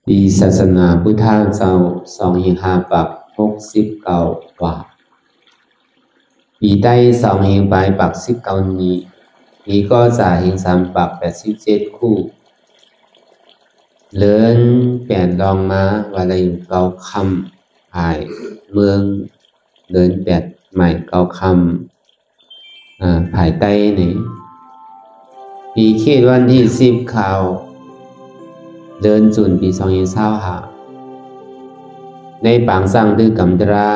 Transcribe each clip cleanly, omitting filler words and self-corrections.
ปีศาสนาพุทธเจ้า2569กว่าปีได้2589นี้ปีก็จะ387คู่เลื่อนเปลี่ยนลองมาว่าเราอยู่เกาคำภายเมืองเลื่อนเปลี่ยนใหม่เกาคำภายใต้นี่ปีเขตวันที่10ข่าวเดินจุนปี2025ในปางสร้างดื้อกำตรา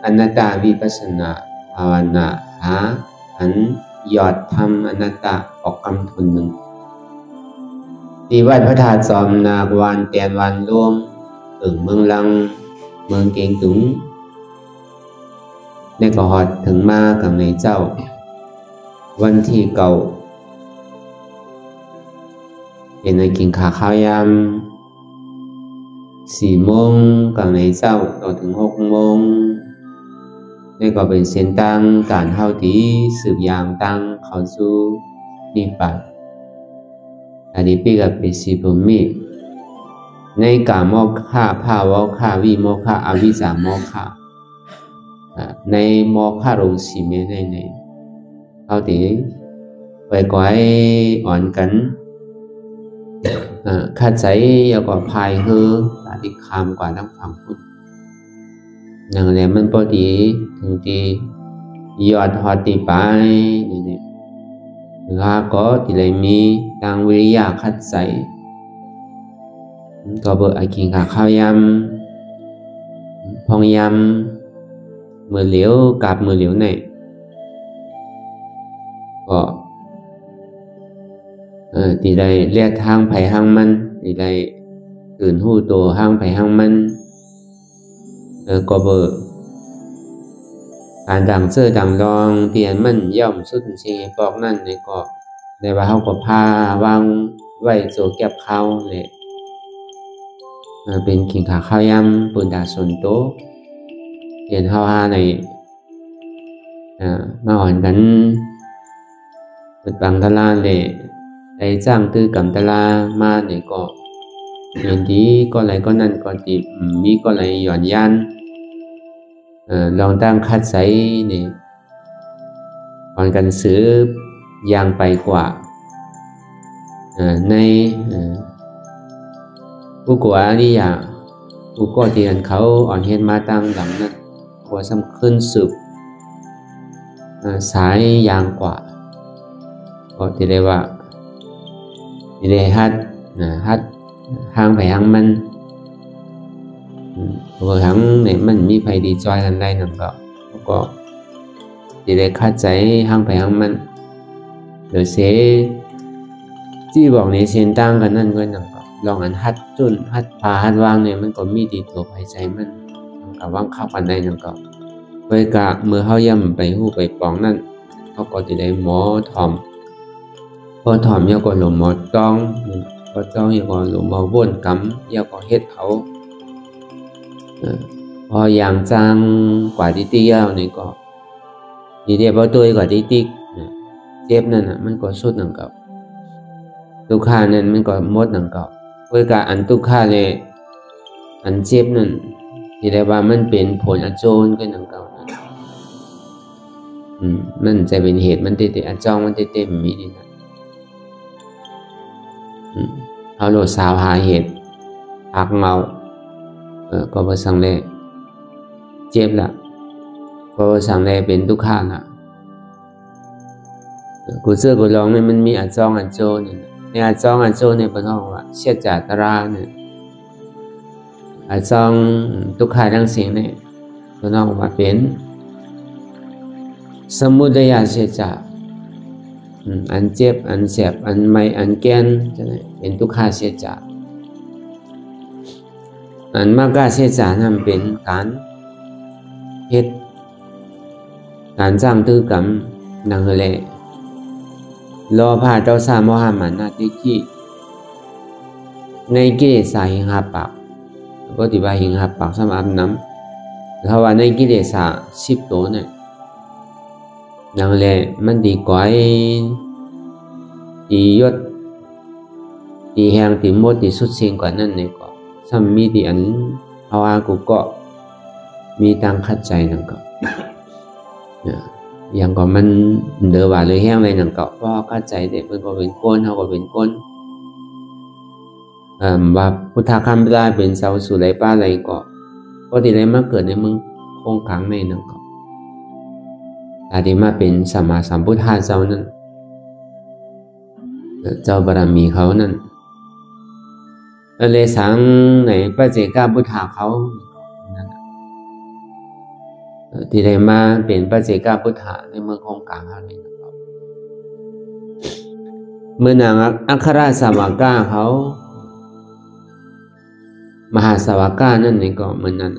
อนัตตาวิปัสสนาภาวนาหาหันยอดธรรมอนัตตาออกคำทุนหนึ่งที่วัดพระธาตุจอมนากวานเตียนวันรวมเมืองลังเมืองเกงตุงในกหอดถึงมากับในเจ้าวันที่เก่าเป็นในกินข้าวยาม4 โมงกับในเจ้าต่อถึง6 โมงนี่ก็เป็นเส้นตั้งการเข้าตีสืบยางตั้งเข้าสู่นิพพานอันนี้ปีกับเป็นสีภูมิในกาโมฆะภาวะฆะวิโมฆะอวิชชาโมฆะในโมฆะรูสีเมในเข้าตีไปก่อยอ่อนกันขัดใจยาวกว่าพายเฮือตาดิคามกว่าทั้งฝั่งพุทธนั่งแล้วมันพอดีถึงที่ยอดหอติไปนี่แล้วก็ที่เลยมีดังวิริยะขัดใจก็เบิกไอกินข้าวยำพองยำมือเหลียวกับมือเหลียวไหนก็ที่ได้เรียกทางไผ่ห้างมันที่ได้ตื่นหูตัวห้างไผ่ห้างมันก็เบิกการดังเสื้อดังรองเตียนมันย่อมสุดเชียปอกนั่นในก็ในว่าเขาก็พาวางไว้โจเก็บข้าวเลยเป็นขิงขาข้าวยำปุนดาสนโตเตียนข้าวหาในมาอ่อนกันเปิดบังทลาเลยได้จ้างตื้อกำตลามาเนี่ยก็เห็นดีก็ไหลก็นั่นก็ติมีก็ไหลหย่อนยันลองตั้งคัดใส่เนี่ยก่อนกันซื้อยางไปกว่าในผู้กว่านี่อย่างผู้ก่อเตียนเขาอ่อนเห็นมาตั้งหลังนั้นกว่าสำขึ้นสืบสายยางกว่าก็ที่เรียกว่าที่ได้ฮัดห้างไปห้างมันบางครั้งเนี่ยมันมีไฟดีจอยกันได้นั่นก็ที่ได้คัดใจห้างไปห้างมันหรือเสียที่บอกในเส้นตั้งกันนั่นก็นั่นก็ลองอันฮัดจุนฮัดพาฮัดวางเนี่ยมันก็มีดีตัวภายใจมันกับว่างเข้ากันได้นั่นก็เวลาเมื่อเขาย่ำไปหูไปปองนั่นเขาก็ที่ได้หมอทอมพอถอมยาก็หลงหมอต้องพอต้องยาก็หลงหมอว่นกำยาก็เฮ็ดเอาพออย่างจางกว่าที่ตียาวนี่ก็ดีเดียวพอตัวกว่าที่ติ๊กเจ็บนั่นน่ะมันก็สุดหนังเก่าทุกข้านั่นมันก็มดหนังเก่าเวลาอันทุกข้าเลยอันเจ็บนั่นที่ได้ว่ามันเป็นผลอโจรก็หนังเก่ามันจะเป็นเหตุมันเตะอจองมันเตะมีดีนะเอาโลดสาวหาเหตุหักเมาก็บ่สั่งเลยเจ็บละก็สั่งเลยเป็นทุกข้าละกูเสื้อกูร้องเนี่ยมันมีอาจองอาโจเนี่ยในอาจองอาโจเนี่ยเป็นห้องว่าเชียจาตราเนี่ยอาจองทุกข้าทั้งเสียงเนี่ยเป็นห้องว่าเป็นสมุทัยเชียจาอันเจ็บอันเสียบอันไม่อันแก่นจะเป็นทุกข้าเสียจาอันมากาเสียจานั่นเป็นการเฮ็ดการสร้างตื้อกรรมนังเลยรอพาเจ้าสามโมหะมานาทิที่ในกิเลสหิงหาปากก็ติว่าหิงหาปากสำอาบน้ำถ้าว่าในกิเลส10 ตัวเนี่ยนั่นแหละมันดีกว่าดียศดีแหงดีหมดดีสุดเสียงกว่านั้นเนี่ยก็ส ถ้ามีดีอันเอาอากูก็มีตังคัดใจนั่นก็อย่างก็มันเดือว่าเลยแห้งเลยนั่นก็เพราะคัดใจเด็กมันก็เป็นก้นเขาก็เป็นก้นว่าพุทธคำได้เป็นเสาสู่ไรป้าไรก็ดีเลยมาเกิดในมึงคงขังในนั่นก็อาดีมาเป็นสัมมาสัมพุทธะเจ้านั้นเจ้าบารมีเขานั่นเลยสังในพระเจกาพุทธะเขาที่ได้มาเป็นพระเจกาพุทธะในเมืองคงกลางเขาเลยนะครับเมื่อนางอัครสาวกาเขามหาสาวกานั่นนี่ก็เหมือนนั้น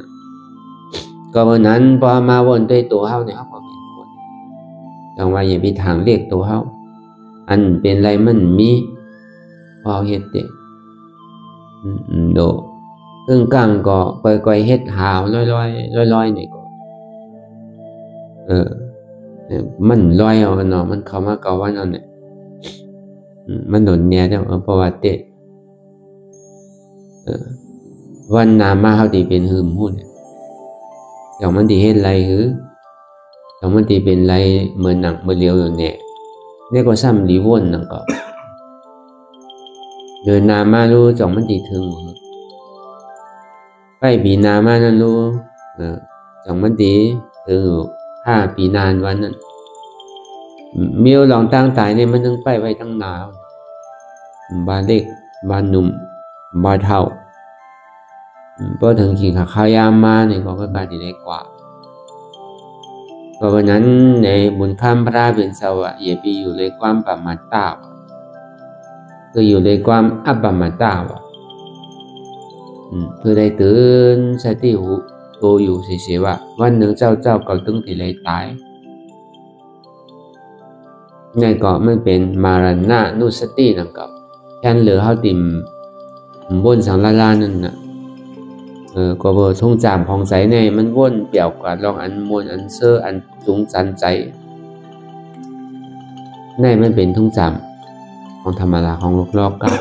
ก็วันนั้นพอมาวนด้วยตัวเขาเนี่ยเขาก็เป็นคนจังว่าอย่าไปทางเรียกตัวเขาอันเป็นไรมันมีพอเฮ็ดเด็กโดเครื่องกลางก็ก่อยๆเฮ็ดหาวลอยๆนี่ก็มันลอยเอาเนาะมันเข้ามาเก่าวันนั้นเนี่ยมันโดนเนี่ยจังเพราะว่าเตะวันนามาเฮาที่เป็นหืมหุ้นอย่างมันที่เฮ็ดไรหืออย่างมันที่เป็นไรเหมือนหนังเหมือนเลียวอยู่เนี่ยนี่ก็ซ้ำรีวนนั่นก็เดินนามารู้จ่องมันตีถึงไปปีนามานั่นรู้จ่องมันตีถึง5 ปีนานวันนั้นเมียวลองตั้งตายเนี่ยมันต้องไปไว้ตั้งนานบาเด็กบาหนุ่มบาเท่าพอถึงกินข้าวยามมาเนี่ยก็บาดีได้กว่าก็วันนั้นในบุญข้ามพระเป็นสวะเยปีอยู่ในความปมาตาก็อยู่ในความอัปปมาตาวะเพื่อได้ตื่นสติหูโตอยู่เฉยๆว่าวันหนึ่งเจ้าก็ต้องที่ไรตายนี่ก็มันเป็นมารณะนุสตินั่นก็แค่เหลือเขาติ่มบนสังลาลานั่นนะก็เบอร์ทงจามของใจในมันวนเปี่ยวกับลองอันมวลอันเสื้ออันจุงจันใจในมันเป็นทงจามของธรรมดาของโลกกัน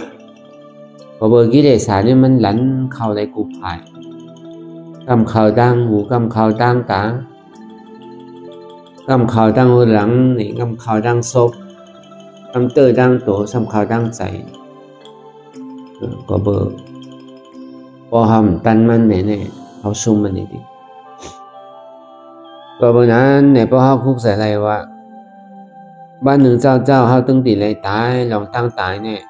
ก็เบอร์กิเลสาเนี่ยมันหลันเข้าในกูภายกำเข้าดังหูกำเข้าดังตากำเข้าดังหูหลังนี่กำเข้าดังศพกำเตอดังโตสำเข้าดังใจก็เบอร์พอทำตันมันเนี่ยเขาซุ่มมันดีก็บนนั้นเนี่ยพอเขาคุกใส่อะไรว่าบ้านหนึ่งเจ้าเขาตึงตีเลยตายลองตั้งตายเนี่ย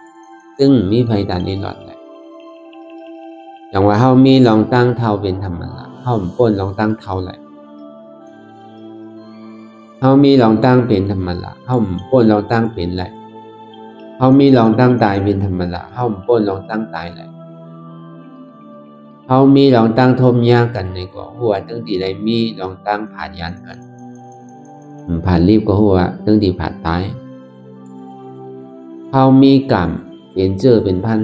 ตึงมีภัยด่านนี้หลอดเลยอย่างว่าเขามีลองตั้งเท่าเป็นธรรมดาเขาป้นลองตั้งเท่าเลยเขามีลองตั้งเป็นธรรมดาเขาป้นลองตั้งเป็นเลยเขามีลองตั้งตายเป็นธรรมดาเขาป้นลองตั้งตายเลยเขามีลองตั้งทมยากกันในก็หัวตั้งตีไรมีลองตั้งผ่านยันกันผ่านรีบก็หัวตั้งตีผ่านตายเขามีกรรมเป็นเจอเป็นพัน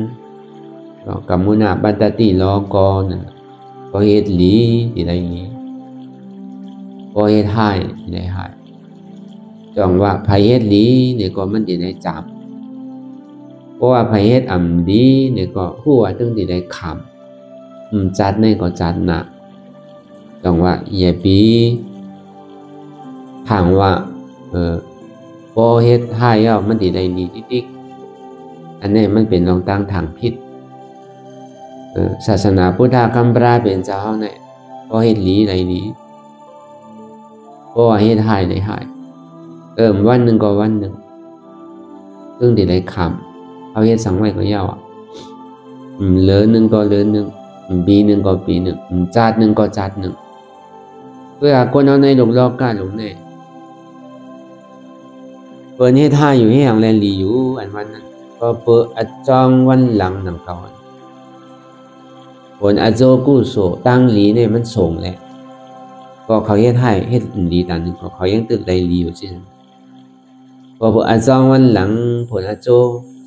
กรรมุนาบันตติล้อกอนั่นก็เหตุหลีที่ไรนี้ก็เหตุหายที่ไรหายจองว่าภัยเหตุหลีเนี่ยก็มันที่ไรจำเพราะว่าภัยเหตุอ่ำดีเนี่ยก็หัวตั้งที่ไรขำจัดในก็จัดหนักจังว่าอย่าปีถามว่าพอเฮ็ดให้แล้วมันดีได้ดีติ๊กอันนี้มันเป็นรองตั้งทางผิดศาสนาพุทธคำปราเป็นเจ้าเนี่ยพอเฮ็ดหลีได้หลีพอเฮ็ดให้ได้ให้วันหนึ่งก็วันหนึ่งซึ่งดีได้คำเอาเฮ็ดสังไว้ก็ยาวเหลือหนึ่งก็เหลือหนึ่งปีหนึ่งก็ปีหนึ่งจัดหนึ่งก็จัดหนึ่งเพื่อคนเอาในหลงโลกกันหลงเนี่ยเปิดให้ท่าอยู่ให้อย่างแรงหลีอยู่อันวันนั้นก็เปิดอัดจองวันหลังหนังเก่าผลอัดโจกู้โสตั้งหลีเนี่ยมันส่งแหละก็เขาเฮ็ดให้เฮ็ดหลีตามหนึ่งก็เขายังตึกไรหลีอยู่ใช่ไหมพอเปิดอัดจองวันหลังผลอัดโจ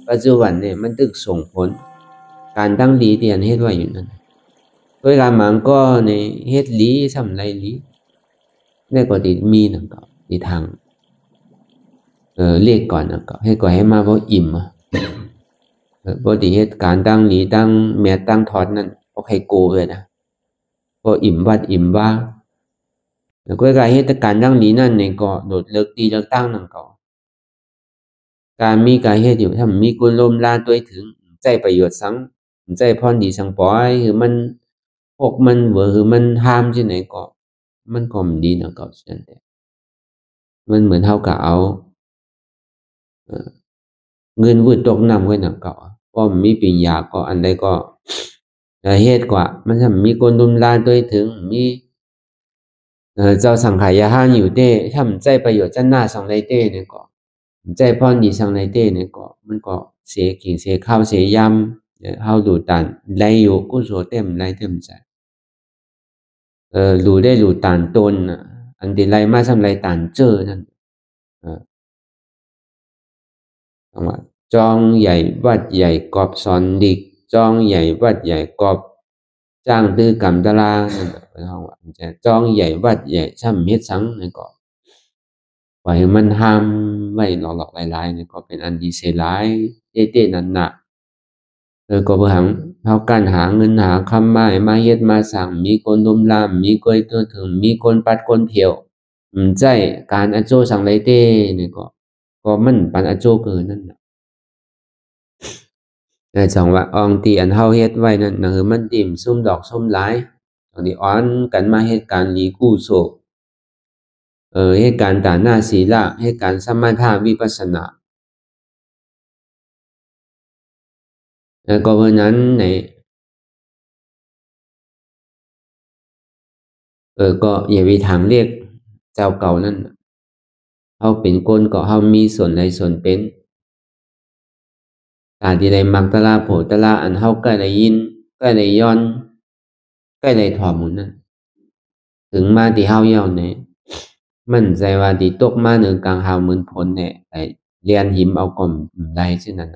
ปัจจุบันเนี่ยมันตึกส่งผลการตั้งหลีเตียนเฮ็ดไว้อยู่นั่นโดยการหมังก็ในเฮ็ดหลีทำไรหลีได้ก็ติดมีนั่นก็ติดทางเรียกก่อนนั่นก็ให้ก่อนให้มาเพราะอิ่มปกติเฮ็ดการตั้งหลีตั้งแม่ตั้งทอดนั่น พอใครโกเลยนะพออิ่มวัดอิ่มว่าแล้วก็การเหตุการณ์ดังนี้นั่นเนี่ยก็โดดเลิกตีเลิกตั้งนั่นก็การมีการเหตุอยู่ถ้ามีกุลมลาตัวถึงใจประโยชน์สังใจพรดีสังปอยคือมันพวกมันเวอคือมันห้ามที่ไหนก็มันก็ไม่ดีนะก็เช่นเดียวมันเหมือนเท่ากับเอาเงินวืดตกน้ำไว้นะก็ก็มีปัญญาก็อันใดก็เหตุกว่ามันทำมีคนรุมลาตัวถึงมีเจ้าสังขายาห้าอยู่เต้ถ้ามันใจประโยชน์จันหน้าสังไรเต้เนี่ยก็ใจพรดีสังไรเต้เนี่ยก็มันก็เสียกิ่งเสียข้าวเสียยำเฮาดูตันไรอยู่กุศลเต็มไรเต็มใจรู้ได้รู้ตันตนอันที่ไรมาทำไรตันเจอนั่นคำว่าจองใหญ่วัดใหญ่กอบสอนดิกจองใหญ่วัดใหญ่กอบจ้างตื้อกำตารางนั่นเป็นคำว่าจะจองใหญ่วัดใหญ่ช่ำเฮ็ดสังนี่ก็ปล่อยมันห้ามไว้หลอกๆหลายๆนี่ก็เป็นอันดีเสียหลายเต้ๆนั่นน่ะก็เพื่อเฮาการหาเงินหาคำมาเฮ็ดมาสร้างมีคนรุมรามมีคนตัวถึงมีคนปัดคนเที่ยวใจการอโจสังไรเต้นี่ก็มันปันอโจเกินนั่นน่ะจังว่าอองที่อันเฮาเฮ็ดไว้นั่นคือมันติ่มซุ่มดอกซุ่มหลายตอนนี้อ้อนกันมาเฮ็ดการหลีกู้โศกเหตุการณ์ตาหน้าศีละเหตุการณ์สมถะวิปัสสนาก็เพราะนั้นในก็อย่าไปถามเรียกเจ้าเก่านั่นเฮาเป็นคนก็เฮามีส่วนใดส่วนเป็นตาที่ใดมักตะลาโผตะลาอันเฮาใกล้ได้ยินใกล้ได้ย้อนใกล้ได้ถอดหมุนนั่นถึงมาที่เฮาเย้าเนี่ยมั่นใจว่าที่ตกมาเหนือกลางเฮาเหมือนผลเนี่ยไอ้เรียนหิมเอาก่อมได้เช่นนั้น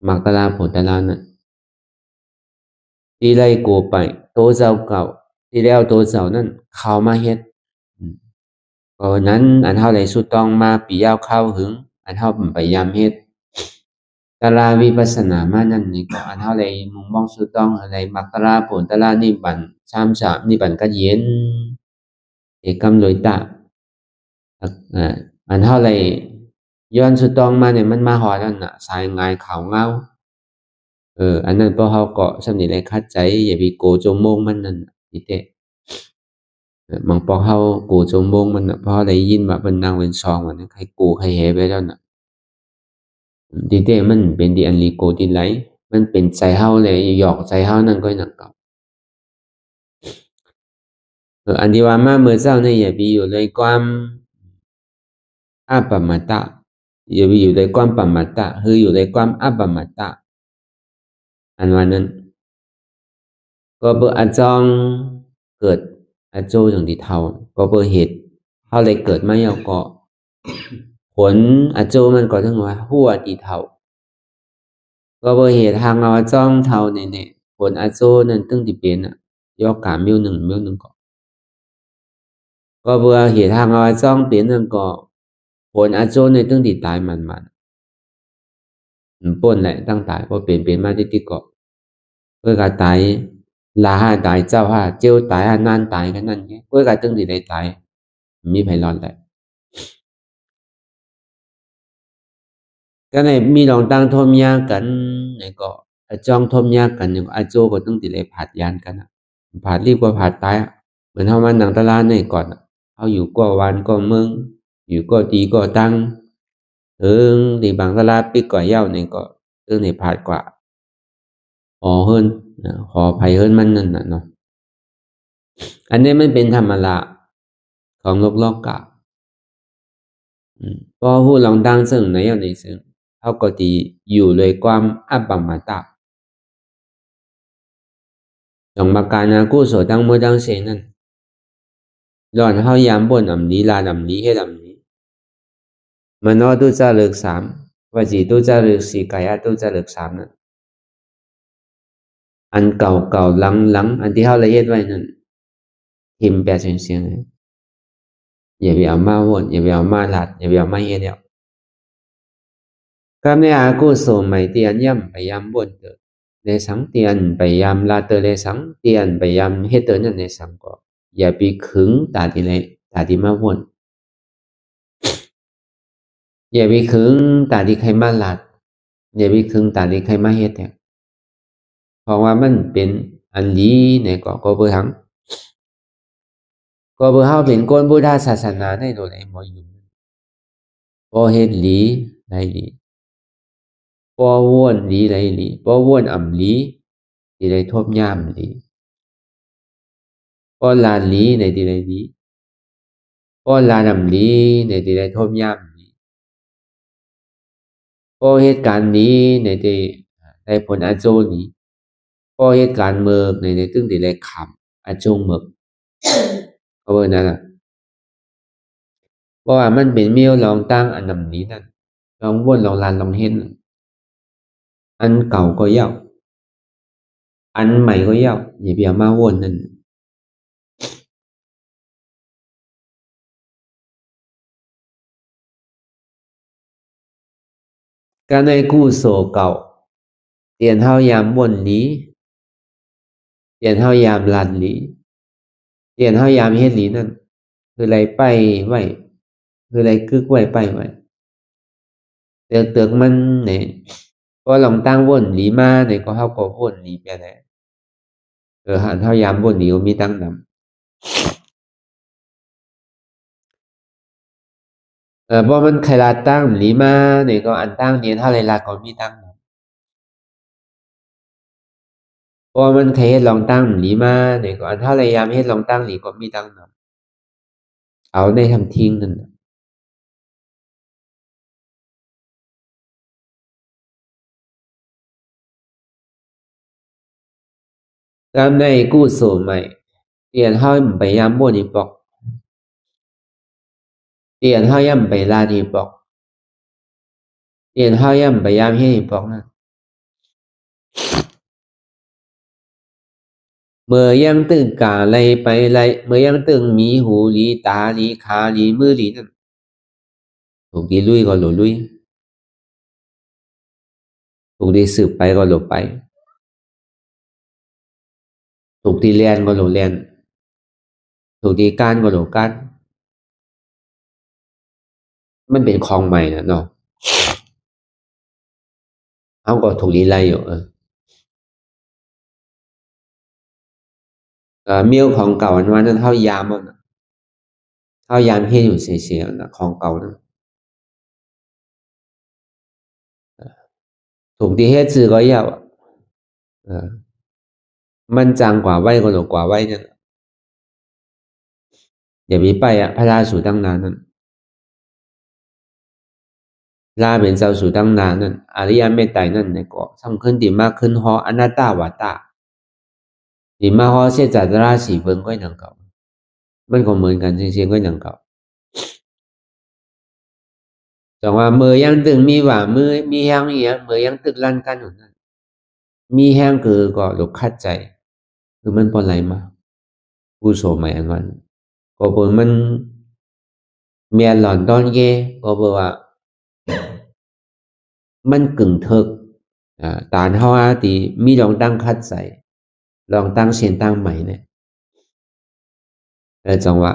มักตะลาโผตะลานั่นที่ไล่กูไปโตเจ้าเก่าที่แล้วโตเจ้านั่นเข้ามาเฮ็ดก็นั้นอันเฮาได้สุดต้องมาปียาวเข้าหึงอันเฮาพยายามเฮ็ดตะลาวิปัสสนามานั่นนี่ก็อันเฮาได้มุ่งมองสุดต้องอะไรมักตะลาผลตะลานิพพาน33นิพพานก็เย็นเอกำลอยตาอันเฮาได้ย้อนสุดต้องมาเนี่ยมันมาฮอดนั่นน่ะสายงายขาวเงาอันนั้นพอเฮาก็สำนี้ได้คัดใจอย่าไปโกจมมงมันนั่นนี่เตบางพอเฮาโกจมมงมันน่ะพอได้ยินว่าเพิ่นนั่งเป็นซองว่าใครโกใครแหไปแล้วน่ะที่เตมันเป็นที่อันลีโกที่ไหลมันเป็นใจเฮาเลยหยอกใจเฮานั่นก็นั่นก็อันที่ว่ามาเมื่อเช้าเนี่ยอย่าไปอยู่ในความอัปปมัตตะอย่าไปอยู่ในความปมัตตะคืออยู่ในความอัปปมัตตะอันว่านั้นก็เพื่ออาจองเกิดอาโจจังที่เท่าก็เพื่อเหตุเท่าเลยเกิดมาเยาก็ผลอาโจมันก็ถึงว่าหัวที่เท่าก็เพื่อเหตุทางเราจ้องเท่าเนี่ยผลอาโจนั้นตึงที่เป็นยอกกามิ้วหนึ่งก็เพื่อเหตุทางเราจ้องเป็นนั่นก็ผลอาโจในตึงที่ตายมันป่นแหละตั้งตายเพราะเป็นมาที่ก็เพื่อการตายลาห้าตายเจ้าห้าเจ้าตายห้านานตายกันนั่นไงเพื่อการตึงที่ได้ตายมีไผรอดแหละก็ในมีลองตั้งทมยากันเนี่ยก็จ้องทมยากันอย่างอาโจก็ตึงที่ได้ผาดยานกันผาดรีบกว่าผาดตายเหมือนเฮามานั่งตลาดเนี่ยก่อนเฮาอยู่ก็วันก็เมืองอยู่ก็ตีก็ตั้งที่บางตลาดปิดก่อเย้าเนี่ยก็ตึงได้ผาดกว่าขอเฮิรนขอภัยเฮิรนมันนั่นน่ะเนาะอันนี้มันเป็นธรรมดาของโลกกะพอผู้ลองตั้งซึ่งในอย่างในซึ่งเขาก็ตีอยู่เลยความอัปปมัตตะจงมาการนากู้โสตั้งเมื่อตั้งเสนั่นหล่อนเขายามบนอ่ำนี้ลาดำนี้ให้ดำนี้มันว่าตู้จะเลิกสามว่าจีตู้จะเลิกสี่กายตู้จะเลิกสามนั่นอันเก่าหลังอันที่เขาละเอียดไว้นั่นทิมแปดเสียงอย่าไปเอามาวนอย่าไปเอามาหลัดอย่าไปเอามาเฮ็ดเดียวก็ในอากุศลใหม่ที่อันย่ำพยายามบนเกิด ในสังเตียนพยายามลาเตอในสังเตียนพยายามเฮ็ดเตอนั่นในสังก็อย่าไปขึงตาที่ไรตาที่มาวนอย่าไปขึงตาที่ใครมาลาดอย่าไปขึงตาที่ใครมาเฮ็ดเนี่ยเพราะว่ามันเป็นอันดีในก็เพื่อทั้งก็เพื่อเฮาเป็นคนพุทธศาสนาในโดยไอ้หมออยู่บ่เฮ็ดหลีได้หลีบ่วนหลีได้หลีบ่วนอ่ำหลีที่ได้ทบยามหลีบ่ลานหลีในที่ได้หลีบ่ลานอ่ำหลีในที่ได้ทบยามหลีบ่เหตุการณ์นี้ในที่ได้ผลอาโจหลีบ่เหตุการณ์เมืองในที่ตึงที่ได้ขำอาจงเมืองก็เบิ่นั่นน่ะเพราะว่ามันเป็นเมียวลองตั้งอันนำนี้นั่นลองวนลองลานลองเฮ็ดอันเก่าก็ยาวอันใหม่ก็ยาวอย่าไปเอามาวนนั่นการในกู้โสเก่าเตียนเฮายามวนนี้เตียนเฮายามลานนี้เตียนเฮายามเฮ็ดนี้นั่นคืออะไรไปไว้คืออะไรกึกไว้ไปไว้เตือกมันเนี่ยก็ลองตั้งวนหลีมาเนี่ยก็เฮาก็วนหลีไปแล้วหันเฮายามวนหลีก็มีตั้งนำบ่มันใครลาตั้งหลีมาเนี่ยก็อันตั้งเนี่ยเท่าไรลาก็มีตั้งนำบ่มันใครเฮ็ดลองตั้งหลีมาเนี่ยก็อันเท่าไรยามเฮ็ดลองตั้งหลีก็มีตั้งนำเอาในทำทิ้งนั่นน่ะการในกู้โสใหม่เตียนเฮาพยายามวนอีปอกเตียนเฮาย่ำไปลาอีปอกเตียนเฮาย่ำพยายามเฮ็ดอีปอกนั่นเมื่อยังตึงกาไลไปไลเมื่อยังตึงมีหูหลีตาหลีขาหลีมือหลีนั่นถูกดีลุยก็หลุลุยถูกดีสืบไปก็หลบไปถูกดีเลียนก็หลบเลียนถูกดีก้านก็หลบก้านมันเป็นของใหม่นะเนาะเอาก็ถูกดีไล่อยู่เมียวของเก่าอันว่านั้นเท่ายามมันเท่ายามเฮ็ดอยู่เสียๆนะของเก่านั้นถูกดีเฮ็ดซื้อก็ยาวมันจางกว่าไว้ก็หลบกว่าไว้นั่นอย่าไปไปพระราสูตั้งนานนั่นลาเป็นเจ้าสู่ตั้งนานนั่นอริยเมตไตรนั่นในก็สำคัญดีมากขึ้นฮออนัตตาวาตาดีมากฮอเสียจัตราสีเบิ่งก็ยังเก่ามันก็เหมือนกันเสียงก็ยังเก่าแต่ว่าเมื่อยังตึงมีว่ามือมีแห้งเอียเมื่อยังตึกลั่นกันอยู่นั่นมีแห้งคือก็หลุกคัดใจคือมันปนไหลมาผู้โสมัยอันวันก็เปิดมันเมียหลอนตอนเย่ก็เปิดว่ามันกึ่งเถิกตานเฮาอาตีมีลองตั้งคัดใจลองตั้งเสียนตั้งใหม่เนี่ยจังหวะ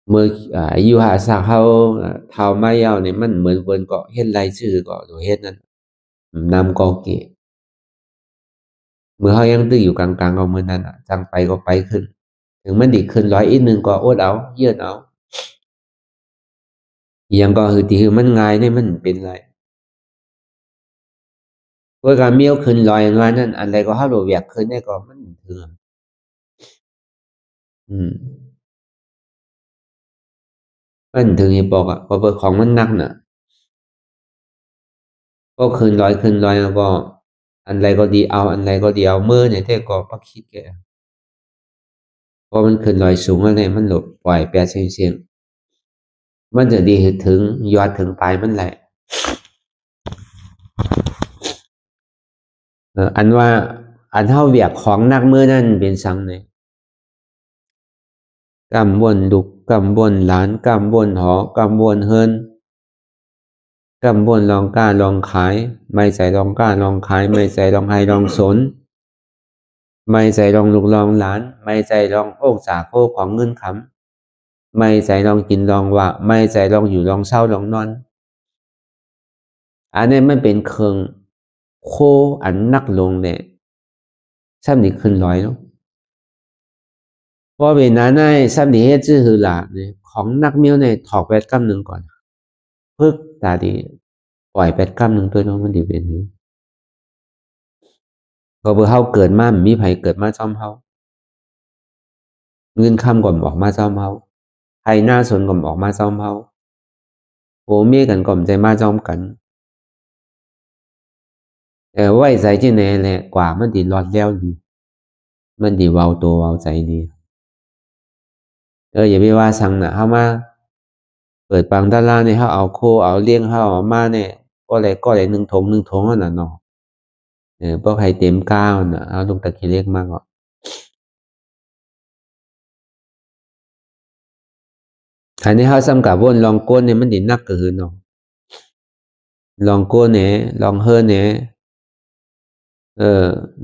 เมื่ออยู่หาสาเขาเท่าไม้ยาวเนี่ยมันเหมือนเวินก็เฮ็ดรายชื่อก็ตัวเฮ็ดนั้นนำก็เกะเมื่อเขายังตื้ออยู่กลางๆก็เมื่อนั้นจังไปก็ไปขึ้นถึงมันดีขึ้นร้อยอีกหนึ่งก็อดเอาเยืดเอาอย่างก็คือที่คือมันง่ายเนี่ยมันเป็นไรเพื่อการเมียวขึ้นลอยมานั่นอันใดก็เฮาโดเวียกขึ้นได้ก็มันเถื่อมันถึงให้บอกพอเปิดของมันหนักน่ะก็ขึ้นลอยแล้วก็อันใดก็ดีเอาอันใดก็ดีเอามือเนี่ยแต่ก็บ่คิดแกพอมันขึ้นลอยสูงแล้วเนี่ยมันหลบปล่อยแปรเสียงๆมันจะดีถึงยอดถึงปลายมันแหละอันว่าอันเฮาเวียกของหนักมื้อนั้นเป็นสังเนี่ยกำวนดุกกำวนหลานกำวนหอกำวนเฮินก กำบวนลองกล้าลองขายไม่ใจลองกล้าลองขายไม่ใจลองให้ลองสนไม่ใจลองลูกลองหลานไม่ใจลองโอกจากโคของเงินคำไม่ใจลองกินลองว่าไม่ใจลองอยู่ลองเศร้าลองนอนอันนี้มันเป็นเครื่องโคอันนักลงเนี่ยซ้ำนี่ขึ้นร้อยเนาะพอเป็นนั้นได้ซ้ำนี่เฮ็ดชื่อหือหลาเนี่ยของนักเมียวเนี่ยถอกแปดกำหนึ่งก่อนพึกตาดีปล่อยแปดกำหนึ่งตัวน้องมันดีเป็นหือก็เบอร์เฮาเกิดมามีไผเกิดมาจอมเฮาเงินคำก่อนออกมาจอมเฮาไผหน้าสนก่อนออกมาจอมเฮาโหเมียกันก่อนใจมาจอมกันไว้ใจที่ไหนแหละกว่ามันดีรอดแล้วดีมันดีเว้าตัวเว้าใจดีอย่าไปว่าสั่งนะเฮามาเปิดปังดาราเนี่ยเฮาเอาโคเอาเลี้ยงเฮาเอามาเนี่ยก็เลย1 ถุงนั่นน่ะเนาะบ่ให้เต็มก้าวน่ะเอาลงตะขี้เหล็กมาก็อันนี้เฮาซ้ำกับวนลองก้นเนี่ยมันสิหนักกว่าหือเนาะลองก้นแหนลองเฮิรนแหน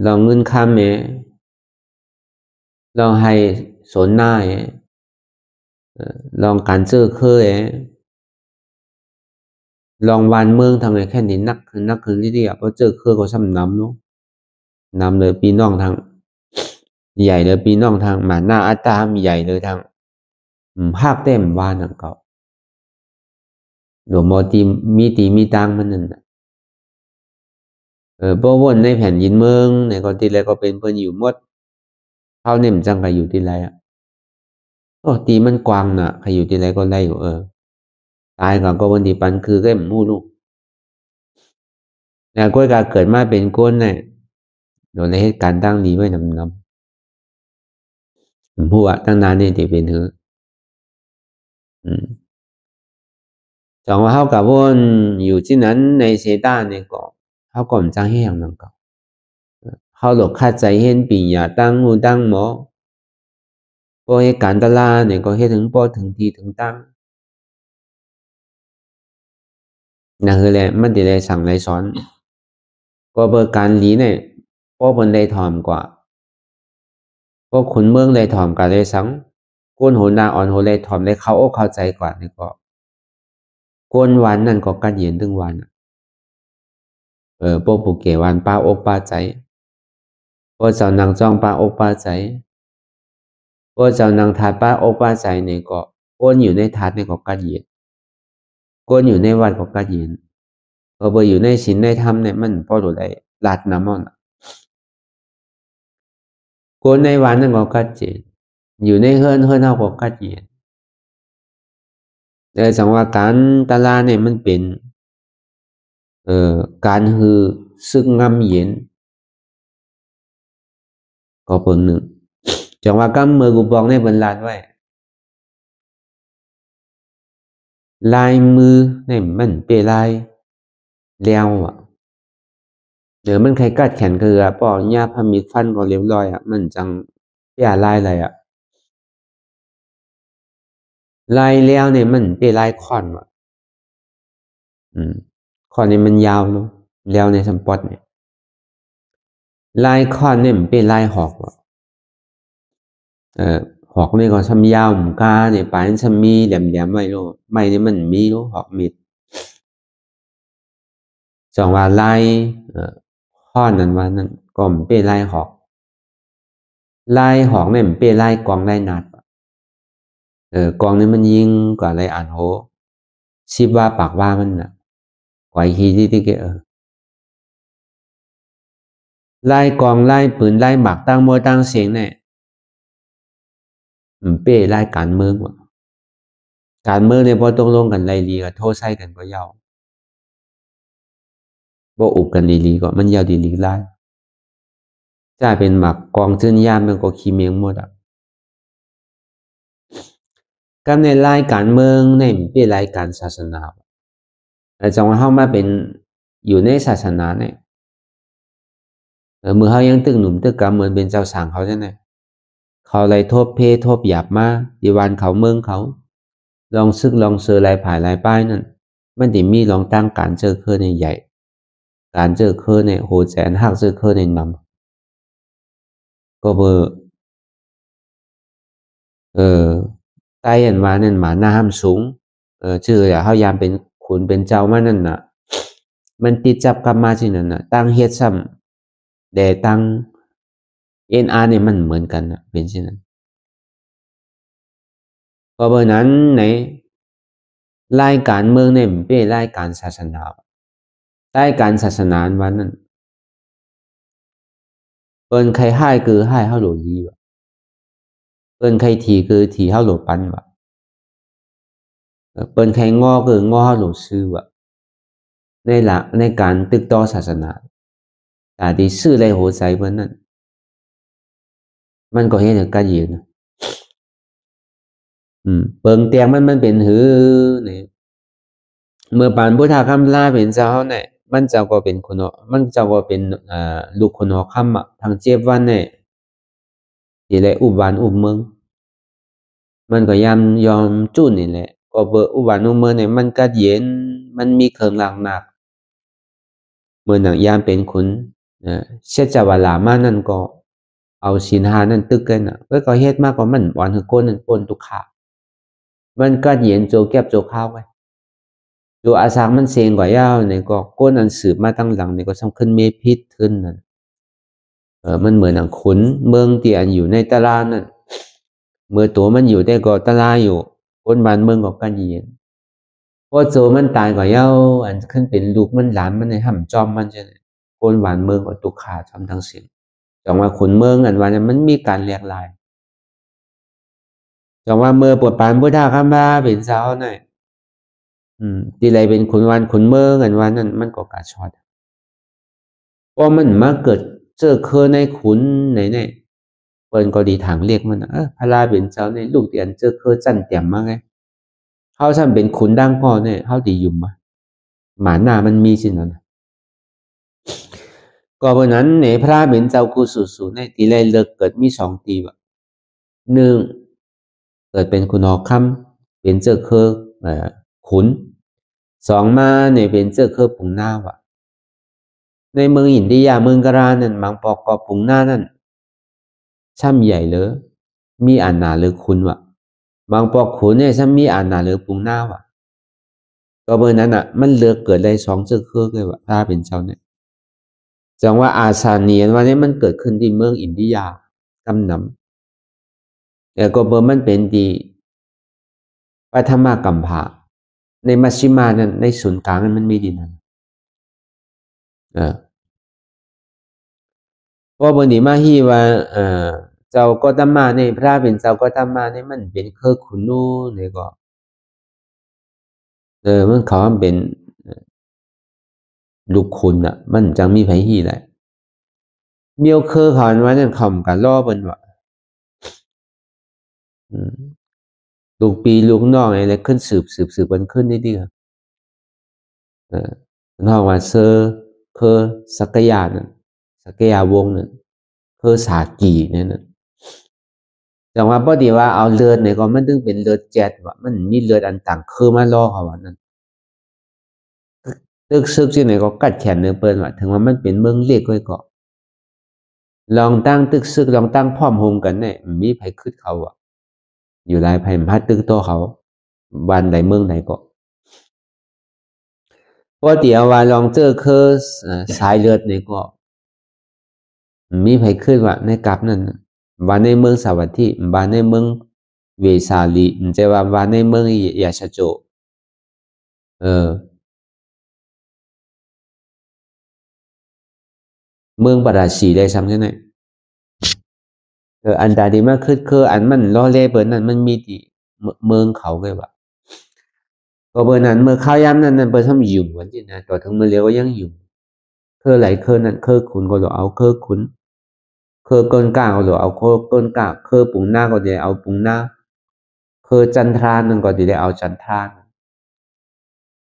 ลองเงินคำแหนลองให้สนหน้าแหนลองการซื้อคือแหนลองวานเมืองทางไหนแค่นี้นักคือที่เดียวเพราะเจอคือก็ซ้ำน้ำเนาะน้ำเลยพี่น้องทางใหญ่เลยพี่น้องทางหมาหน้าอัตตาใหญ่เลยทางภาคเต็มวานนั่นก็หลวงมอตีมีตังมันนั่นน่ะบ่วนในแผ่นดินเมืองในก็ที่ไรก็เป็นเพิ่นอยู่หมดเขาเนี่ยมันจังก็อยู่ที่ไรอ่ะโอ้ตีมันกว้างน่ะใครอยู่ที่ไรก็ไล่อยู่ตายก่อนก็วันดีปันคือก็หมู่ลูกแล้วก็การเกิดมาเป็นคนเนี่ยโดนในเหตุการณ์ตั้งนี้ไว้นำผู้อ่ะตั้งนานนี่ที่เป็นหือจองว่าเฮากับวนอยู่ที่นั้นในเซตาเนี่ยก็เฮาก็มจังเฮียงนั่นก็เฮาหลกคาใจเห็นปีหยาตั้งหูตั้งหมอพอเหตุการณ์ตะลาเนี่ยก็เฮ็ดถึงพอถึงทีถึงตั้งนั่นคือแหละมันสิได้สั่งได้สอนก็เบิกการหลีเนี่ยพอเพิ่นได้ถอมกว่าพวกขุนเมืองได้ถอมก็เลยสังก้นโหนาอ่อนโหได้ถอมได้เข้าอกเข้าใจกว่านี่ก็ก้นวันนั่นก็กัดเย็นถึงวันพวกผู้เกวันป้าอกป้าใจพวกเจ้านางจ้องป้าอกป้าใจพวกเจ้านางทาดป้าอกป้าใจนี่ก็ก้นอยู่ในถาดนี่ก็กัดเย็นก้นอยู่ในวัดก็กัดเย็นบ่อยู่ในศีลในธรรมเนี่ยมันพอรู้ได้ลาดน้ำมันก้นในวันนั่นก็กัดเย็นอยู่ในเฮือนเฮาก็กัดเย็นจังว่าการตะลาเนี่ยมันเป็นการฮือซึ่งงำเย็นก็เพิ่งหนึ่งจังว่ากำมือกูบอกในบรรลานไว้ลายมือเนี่ยมันเป็นลายแล้วอ่ะมันใครกัดแขนเกลือปอกหญ้าพมิดฟันก็เรียบร้อยอ่ะมันจังเปียลายอะไรอ่ะลายแล้วเนี่ยมันเป็นลายค่อนว่ะค่อนนี่มันยาวเนาะแล้วในสัมปอดเนี่ยลายค่อนเนี่ยมันเป็นลายหอกว่ะหอกนี่ก็ซ้ำยาวหมุกาเนี่ยปลายมันซ้ำมีแหลมๆไว้โลไม่เนี่ยมันมีโลหอกมีดจังว่าลายข้อนั้นว่านั้นก็มันเป็นลายหอกลายหอกเนี่ยมันเป็นลายกองลายนัดกองนี้มันยิงกว่าลายอ่านโหสิบว่าปากว่ามันน่ะกว่าฮีที่เกลายกองลายปืนลายหมักตั้งมวยตั้งเสียงเนี่ยมันเป็นลายการเมืองว่ะการเมืองเนี่ยพอตกลงกันไรดีก็โทษใส่กันก็ยาวบ่อุบกันดีๆก็มันยาวดีๆไล่จะเป็นหมักกองชื่นยามมันก็ขี้เมียงหมดอ่ะก็ในรายการเมืองในเป็นรายการศาสนาแต่จังว่าเฮามาเป็นอยู่ในศาสนาเนี่ยมือเฮายังตึกหนุ่มตึกกำเหมือนเป็นเจ้าสางเขาใช่ไหมเขาเลยโทษเพศโทษหยาบมาดีวันเขาเมืองเขาลองซึกลองเสือลายผายลายป้ายนั่น มันจะมีลองตั้งการเจอเคอในใหญ่การเจอเคอในโหแสนหักเจอเคอในนำก็เบอร์ใต้ยันว่านั่นหมาหน้าห้ามสูงชื่ออย่าเขายามเป็นขุนเป็นเจ้ามานั่นน่ะมันติดจับกลับมาที่นั่นน่ะตั้งเฮ็ดซ้ำแต่ตั้งเอ็นอาร์เนี่ยมันเหมือนกันนะเป็นเช่นนั้นก็เบอร์นั้นไหนรายการเมืองเนี่ยเป็นรายการศาสนารายการศาสนาวันนั้นเปิ้นใครให้คือให้เฮาโหลลีวะเปิ้นใครทีคือทีเฮาโหลปันวะเปิ้นใครงอคืองอเฮาโหลซื้อวะในหลักในการตึกต่อศาสนาแต่ที่ซื้อไรโหใจเปิ้นนั้นมันก็เฮ็ดให้การยืนเปิงเตียงมันเป็นหือนี่เมื่อปานพุทธคำลาเป็นเจ้าเนี่ยมันเจ้าก็เป็นคนมันเจ้าก็เป็นลูกคนหอคำอ่ะทางเจ็บวันเนี่ยที่ไรอุบวันอุบเมืองมันก็ยอมจุ้นนี่แหละก็เบออุบวันอุบเมืองเนี่ยมันก็เย็นมันมีเครื่องรางหนักเมื่อหนังยามเป็นคุณเชื่อจาวลามานั่นก็เอาสินหานั่นตึกกันอ่ะก็เฮ็ดมากกว่ามันวันคือก้นนั่นปนตุกขามันก็เย็นโจเก็บโจข้าวไว้โจอาสางมันเซงกว่ายาวเนี่ยก็ก้นอันสืบมาตั้งหลังเนี่ยก็สำคัญเมพิษขึ้นนั่นมันเหมือนหนังขุนเมืองที่อันอยู่ในตารางนั่นเมื่อตัวมันอยู่ได้ก็ตารางอยู่คนบ้านเมืองก็กันเย็นพอโจมันตายกว่ายาวอันขึ้นเป็นลูกมันหลานมันในห่ำจอมมันใช่ไหมคนบ้านเมืองก็ตุกขาทำทั้งเสียงจังว่าขุนเมืองอันว่านั้นมันมีการเรียกลายจังว่าเมื่อปวดปานพุทธาคำบาเป็นสาวหน่อยที่ไรเป็นขุนวันขุนเมืองอันว่านั้นมันก็กาชอดเพราะมันมาเกิดเจอเคอในขุนไหนเปิ้นก็ดีทางเรียกมันพระราเป็นเจ้าในลูกเตียนเจอเคอจันเตี่ยมมาไงเขาทำเป็นขุนดังพ่อเนี่ยเขาดียุ่มมาหมาหน้ามันมีสินั่นก็เพราะนั้นเนี่ยพระเป็นเจ้ากูสุในตีไรเลิกเกิดมีสองตีแบบหนึ่งเกิดเป็นคุณออกคำเป็นเจอเคอขุนสองมาเนี่ยเป็นเจอเคอปุ่งหน้าวะในเมืองอินเดียเมืองกรานั่นมังปอกกอปุ่งหน้านั่นช่ำใหญ่เลยมีอ่านนาหรือคุณวะบางปอกขุนเนี่ยช่ำมีอ่านนาหรือปุ่งหน้าวะก็เบอร์นั้นอ่ะมันเลือกเกิดได้สองเจอเคอเลยวะถ้าเป็นเจ้าเนี่ยจังว่าอาซาเนียนวันนี้มันเกิดขึ้นที่เมืองอินเดียกำนำแต่ก็เบอร์มันเป็นดีปัทมากัมพาในมัชชิมานั้นในศูนย์กลางนั้นมันมีดินนั้นเพราะบนนี้มาฮีว่าเจ้าก็ตมาในพระเป็นเจ้าก็ตมาในมันเป็นเครือขุนูเนี่ยก็มันเขาเป็นลูกคุณอ่ะมันจังมีไผฮีแหละเมียวเครือเขาว่านั่นเขากันล่อเปิ้นว่าลูกปีลูกน้องอะไรขึ้นสืบกันขึ้นนี่ดีครับน้องว่าเซอร์เคอสักยานั่นสักยาวงนั่นเคอสากีเนี่ยนั่นจังว่าพอดีว่าเอาเลือดเนี่ยก็มันถึงเป็นเลือดแจ๊ดว่ามันมีเลือดอันต่างคือมาล่อเขาว่านั่นตึกซึกที่ไหนก็กัดแขนเนื้อเปิ้นว่าถึงว่ามันเป็นเมืองเล็กไว้ก็ลองตั้งตึกซึกลองตั้งพร้อมโฮมกันเนี่ยมีไผขึ้นเขาอ่ะอยู่หลายไผมาตึกโตเขาบ้านใดเมืองใดก็พอเดี๋ยวว่าลองเจอคือสายเลือดนี่ก็มีไผขึ้นว่าในกลับนั่นว่าในเมืองสาวัตถีว่าในเมืองเวสาลีจะว่าในเมืองยาชโจเมืองปราชีได้ซ้ำใช่ไหมอันใดที่มาคืออันมันล้อเล่เปิ้นนั้นมันมีที่เมืองเขาไงวะก็เบอร์นั้นเมื่อข้าวยามนั้นเปิ้นทำยุ่งกันที่นะต่อถึงมือเลี้ยวก็ยังยุ่งคือไหลคือนั้นคือขุนก็เอาคือขุนคือก้นกลางก็เอาก้นกลางคือปุ่งหน้าก็จะเอาปุ่งหน้าคือจันทรานั่นก็จะได้เอาจันทรา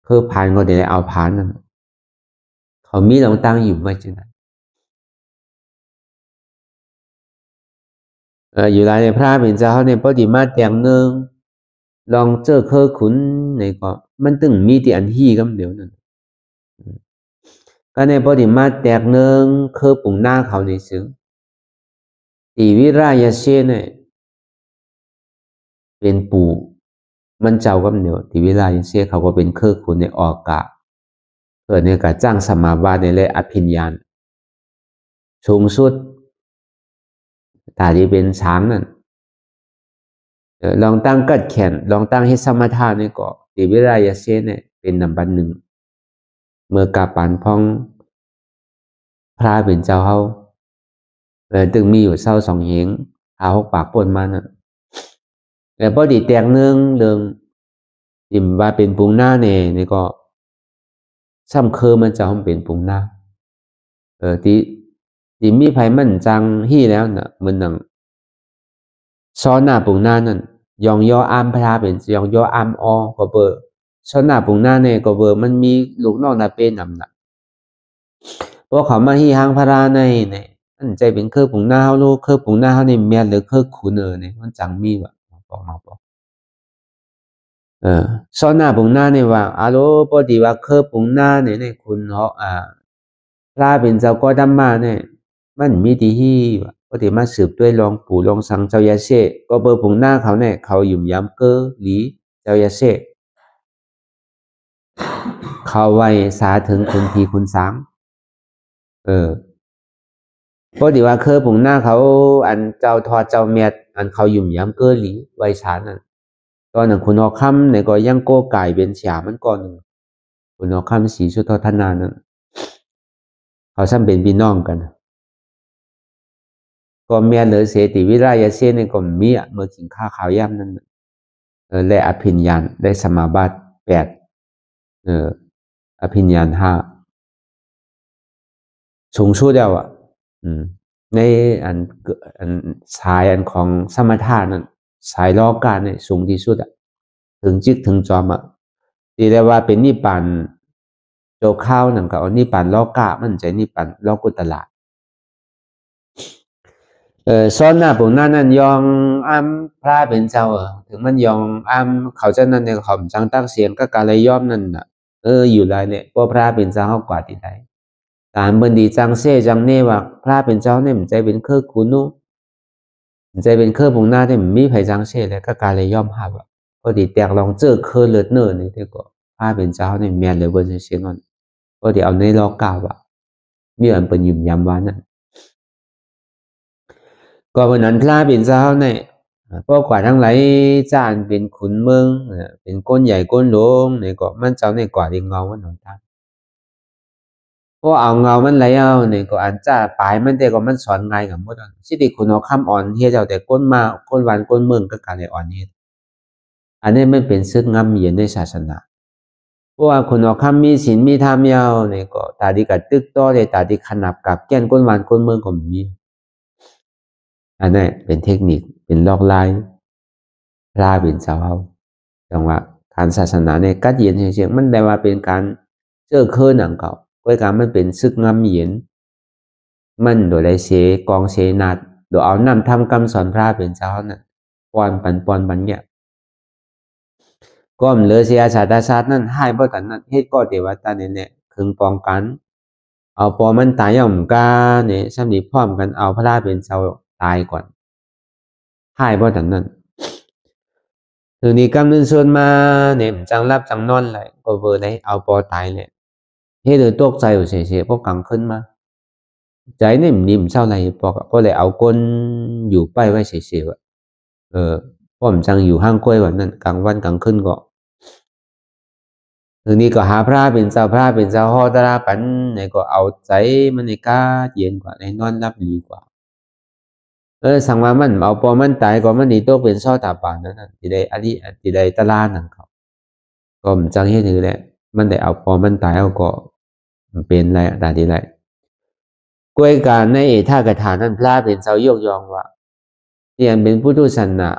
คือผานก็จะได้เอาผานนั่นเขามีลองตั้งอยู่ไม่ใช่ไหมอยู่หลายในพระเป็นเจ้าในปฏิมาแต่งหนึ่งลองเจอคือขุนในก็ มันตึงมีที่อันที่กำเดียวนั่นก็ในพอดีมาแตกเนืองคือปุ่งหน้าเขาในซึ้งตีวิรายเชเนี่ยเป็นปู่มันเจ้ากำเดียวตีวิรายเชเขาก็เป็นเครือคุณในออกะเกิดในกะจ้างสมาวาในเลยอภิญญาณสูงสุดตาที่เป็นช้างนั่นลองตั้งกัดแขนลองตั้งให้สมถะนี่ก็ตีวิรายเชเนี่ยเป็นนับบันหนึ่งเมื่อกาปานพองพระเป็นเจ้าเขาตึงมีอยู่เศร้าสองเหงหาหกปากปนมาน่ะแต่พอดีแตกเนืองเรื่องจิมว่าเป็นปุงหน้าเนี่ยนี่ก็ซ้ำเคอมันจะเป็นปุงหน้าที่มีไผมันจังฮี่แล้วน่ะมันหนังซ้อนหน้าปุงหน้านั่นยองย่ออ้ามพระเป็นยองย่ออ้ามอก็เบอร์ซ้อนหน้าปุงหน้าเนี่ยก็เบอร์มันมีลูกน้องนาเป็นนำน่ะเพราะเขามาฮี่หางพระในเนี่ยอันใจเป็นเครือปุงหน้าเขาลูกเครือปุงหน้าเขาเนี่ยแม่นหรือเครือขุนเนี่ยมันจังมีว่ะบอกซ้อนหน้าปุงหน้าเนี่ยว่าอาโลปกติว่าเครือปุงหน้าเนี่ยคุณเขาพระเป็นเจ้าก็ดำมาเนี่ยมันมีที่ที่ปกติมาสืบด้วยรองปู่รองสังเจ้ายาเซ่ก็เบอร์ปุงหน้าเขาเนี่ยเขาหยุ่มย้ำเกอหลีเจ้ายาเซ่เขาไว้สาถึงคุณพีคุณสามปกติว่าเครือปุงหน้าเขาอันเจ้าทอเจ้าเมียดอันเขาหยุ่มย้ำเกอหลีไว้สานั่นตอนนั้นคุณออกคำเนี่ยก็ยังโก้ไก่เป็นเสียมันก่อนคุณออกคำสีสุทธนานั่นเขาซ้ำเป็นพี่น้องกันก็เมียเหลือเสติวิรายเสนก็มีเมื่อกินข้าวขาวย่ำนั่นและอภิญญาณได้สมาบัติ8อภิญญาณ5สูงสุดแล้วในอันสายอันของสมถะนั่นสายล้อการเนี่ยสูงที่สุดถึงจิตถึงจอมที่เรียกว่าเป็นนิพพานโจข้าวนั่นก็นิพพานล้อกะมันใจนิพพานล้อกุตละซ้อนหน้าปุ่งหน้านั่นยองอ้ำพระเป็นเจ้าถึงมันยองอ้ำเขาเจ้านั่นเนี่ยเขาจังตั้งเสียงก็การเลยย่อมนั่นน่ะอยู่ไรเนี่ยพวกพระเป็นเจ้าเขากว่าที่ไหนตามบันดีจังเซ่จังเน่ว่าพระเป็นเจ้าเนี่ยมันใจเป็นเครือคุณนู้มันใจเป็นเครือปุ่งหน้าเนี่ยมันมีไผ่จังเซ่เลยก็การเลยย่อมหับพอดีแตกลองเจอเครือเลือดเนื้อนี่ที่ก็พระเป็นเจ้าเนี่ยแม่นเลยบนเสียงก่อนพอดีเอาในล้อกล่าวว่ามีอันเป็นยุ่มยำว่านั่นก็วันนั้นพระเป็นเจ้าเนี่ยพวกกว่าทั้งหลายจานเป็นขุนเมืองเป็นก้นใหญ่ก้นหลวงเนี่ยก็มันเจ้าในกว่าดีเงาวันนั้นท่านพวกเอาเงามันไหลเอาเนี่ยก็อันจ้าปลายมันแต่ก็มันสอนไงกับมดสิติคุณเอาคำอ่อนเฮียเจ้าแต่ก้นมาก้นวันก้นเมืองก็การในอ่อนเฮียอันนี้ไม่เป็นซึ่งงำเย็นในศาสนาเพราะว่าคุณเอาคำมีศีลมีธรรมยาวเนี่ยก็ตาดีกับตึกต้อเลยตาดีขนับกับแก้นก้นวันก้นเมืองก็มีอันนี้เป็นเทคนิคเป็นลอกลายพระเป็นเจ้าจังว่าการศาสนาเนี่ยกัดเย็นเฉียงมันได้ว่าเป็นการเจอเคยหนังเก่าไว้การมันเป็นซึกงำเย็นมันโดยได้เสกองเสนาดโดยเอานำทำคำสอนพระเป็นเจ้านั่นปอนปันเนี่ยก็เหลือเสียศาสตร์ศาสตร์นั่นให้บ่ตันนั่นเฮ็ดก็เทวตาเนี่ยคึงปองกันเอาปอมันตายย่อมกาเนี่ยสำนีพร้อมกันเอาพระเป็นเจ้าตายก่อนให้บ่ตันนั่นถึงนี้กำนึงส่วนมาเนี่ยจังรับจังนอนเลยก็เวอร์เลยเอาปอตายเลยเฮ็ดโดยตกใจอยู่เฉยๆพวกกังขึ้นมาใจเนี่ยนิ่มเศร้าไรปอกก็เลยเอาก้นอยู่ไปไว้เฉยๆพ่อมจังอยู่ห้างกล้วยวันนั้นกลางวันกลางคืนก็ถึงนี้ก็หาพระเป็นเจ้าพระเป็นเจ้าฮอตราปันเนี่ยก็เอาใจมันในกาเย็นกว่าในนอนรับดีกว่าสั่งว่ามันเอาปอมันตายก็มันนี่ตกเป็นซ้อตาปานนั่นที่ได้อันนี้ที่ได้ตะลานั่นเขาก็มันจังเฮ็ดถือแหละมันได้เอาปอมันตายเอาก็เป็นไรตาดีไรกล้วยการในท่ากระถานั้นพระเป็นเจ้ายกยองว่าที่อันเป็นผู้ทุศาสนา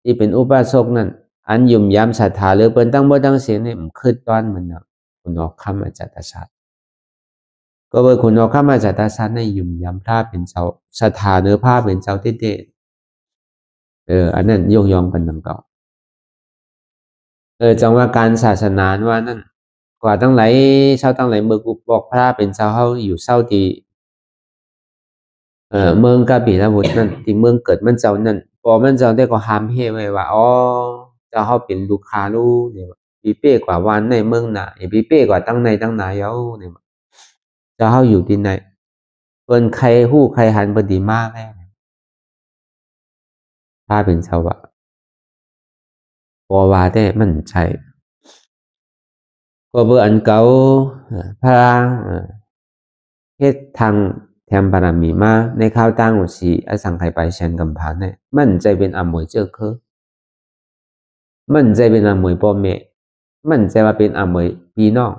ที่เป็นอุปาสกนั่นอันยุ่มย้ำศรัทธาหรือเป็นตั้งบ่ตั้งเสียงเนี่ยมันคืดต้อนมันนะคุณออกคำอาจารย์ศาสตร์ก็เบอร์คุณออกคำอาจารย์ศาสตร์ในยุ่มย้ำพระเป็นเจ้าศรัทธาเนื้อพระเป็นเจ้าเท่ๆอันนั้นยกยองเป็นดังเก่า จังว่าการศาสนาว่านั่นกว่าตั้งไหลเช่าตั้งไหลเมืองกุบอกพระเป็นเจ้าเฮาอยู่เศร้าที่เมืองกาบีละวุธนั่นที่เมืองเกิดมันเจ้านั่นพอมันเจ้าได้ก็ห้ามเฮไว้ว่าอ๋อเจ้าเฮาเป็นลูกค้าลูเนี่ยปีเป้กว่าวันในเมืองน่ะปีเป้กว่าตั้งในตั้งไหนเอาเนี่ยเจ้าเฮาอยู่ที่ไหนเปิ้นใครฮู้ใครหันบ่ดีมากแน่พระเป็นเจ้าว่าพอว่าได้มันใช่ก็เบิ่อันเก่าพระเฮ็ดทางแถมบารมีมาในข้าวตั้งว่าสิอสังไขไปเช่นกำพานเนี่ยมันใจเป็นอมวยเจ้าคือมันใจเป็นอมวยพ่อแม่มันใจว่าเป็นอมวยพี่น้อง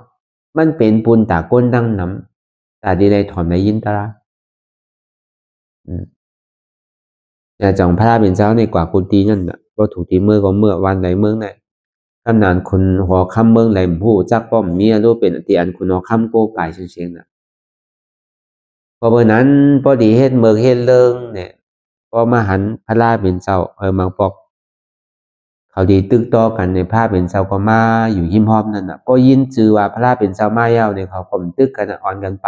มันเป็นปุญตาก้นดังน้ำตาดีได้ถอนในยินตราแต่จองพระเป็นเจ้าในกว่ากุฏินั่นน่ะก็ถูกที่เมื่อก็เมื่อวันไหนเมืองไหนขนาดคนหัวค่ำเมืองไหลผู้จักป้อมเมียรู้เป็นตีอันคุณหัวค่ำโก้ไก่เชียงๆน่ะพอเมื่อนั้นพอดีเฮ็ดเมืองเฮ็ดเลิงเนี่ยพอมาหันพระราเป็นเจ้ามังปอกเขาดีตึกต่อกันในพระเป็นเจ้าก็มาอยู่หิมห้อมนั่นน่ะก็ยินจือว่าพระราเป็นเจ้ามาเย้าเนี่ยเขาผมตึกกันอ่อนกันไป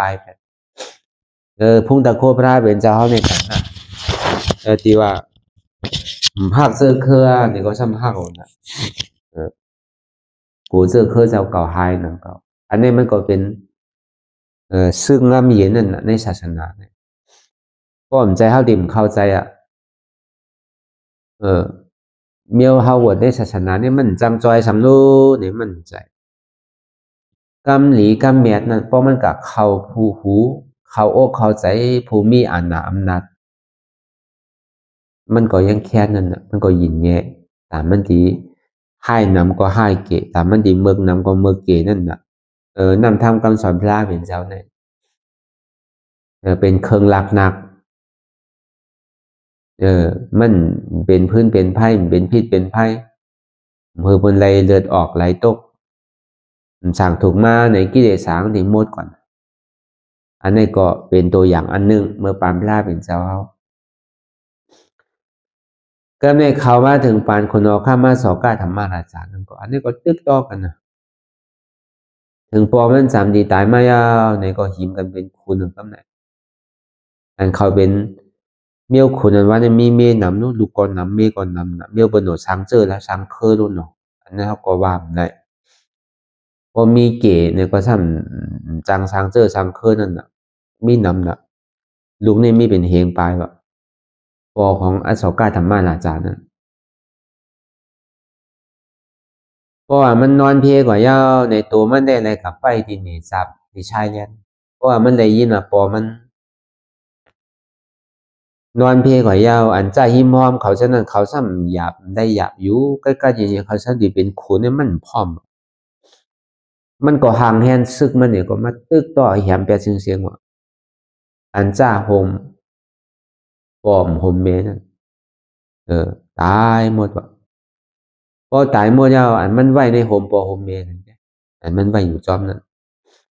พุ่งตะโคพระเป็นเจ้าเขาในกันนะที่ว่าภาคเสื้อเครือเนี่ยก็ซ้ำภาคอ่ะนะกูเสื้อเครือเจ้าเก่าไฮนั่นเก่าอันนี้มันก็เป็นซึ่งงามเย็นนั่นในศาสนาเนี่ยก็ผมใจเขาดิ่มเข้าใจอ่ะเมียวเฮาวัดในศาสนาเนี่ยมันจำจอยสำรู้เนี่ยมันใจกำหลีกำเมียดนั่นเพราะมันกับเขาผู้หูเขาโอ้เข้าใจผู้มีอานาอำนาจมันก็ยังแค่นั้นน่ะมันก็ยินแง่ตามมันดีให้นำก็ให้เกตตามมันดีเมืองนำก็เมืองเกนั่นน่ะนำทำคำสอนพระเป็นเจ้าเนี่ยเป็นเครื่องหลักหนักมันเป็นพื้นเป็นไพ่เป็นพิษเป็นไพ่มือบนไหลเลือดออกไหลตกสั่งถูกมาในกิเลสสางที่หมดก่อนอันนี้ก็เป็นตัวอย่างอันหนึ่งเมื่อปานพระเป็นเจ้าก็ในเขามาถึงปานคนออกข้ามาสอก้าธรรมาราชานั่นก็อันนี้ก็ตึกต่อกันนะถึงปอมันสามดีตายมายาวในก็หิมกันเป็นคูณหนึ่งตำแหน่งอันเขาเป็นเมียวคูณอันว่าเนี่ยมีเมนำนู้นลูกก่อนนำเมก่อนนำนะเมียวเป็นหนวดช้างเจอแล้วช้างเคอรุ่นเนาะอันนี้เขาก็ว่าได้พอมีเก๋เนี่ยก็ทำจางช้างเจอช้างเคอนั่นน่ะมีนำน่ะลูกนี่มีเป็นเฮงปลายว่ะปอของอโศกาธรรมาราชานั่นเพราะว่ามันนอนเพลกว่ายาวในตัวมันได้อะไรกับไปที่นี่ซับที่ชายเลียนเพราะว่ามันได้ยินว่าปอมันนอนเพลกว่ายาวอันใจหิมหอมเขาฉะนั้นเขาซ้ำหยาบได้หยาบอยู่ใกล้ๆอย่างนี้เขาซ้ำดีเป็นขูนเนี่ยมันพร้อมมันก็ห่างแฮนซึกมันเนี่ยก็มาตึกต่อแหมแปดเสียงว่าอันจ้าโฮมปอมโฮมเมนั่นตายหมดว่ะพอตายหมดแล้วอันมันไว้ในโฮมปอโฮมเมนั่นอันมันไว้อยู่จอมนั่น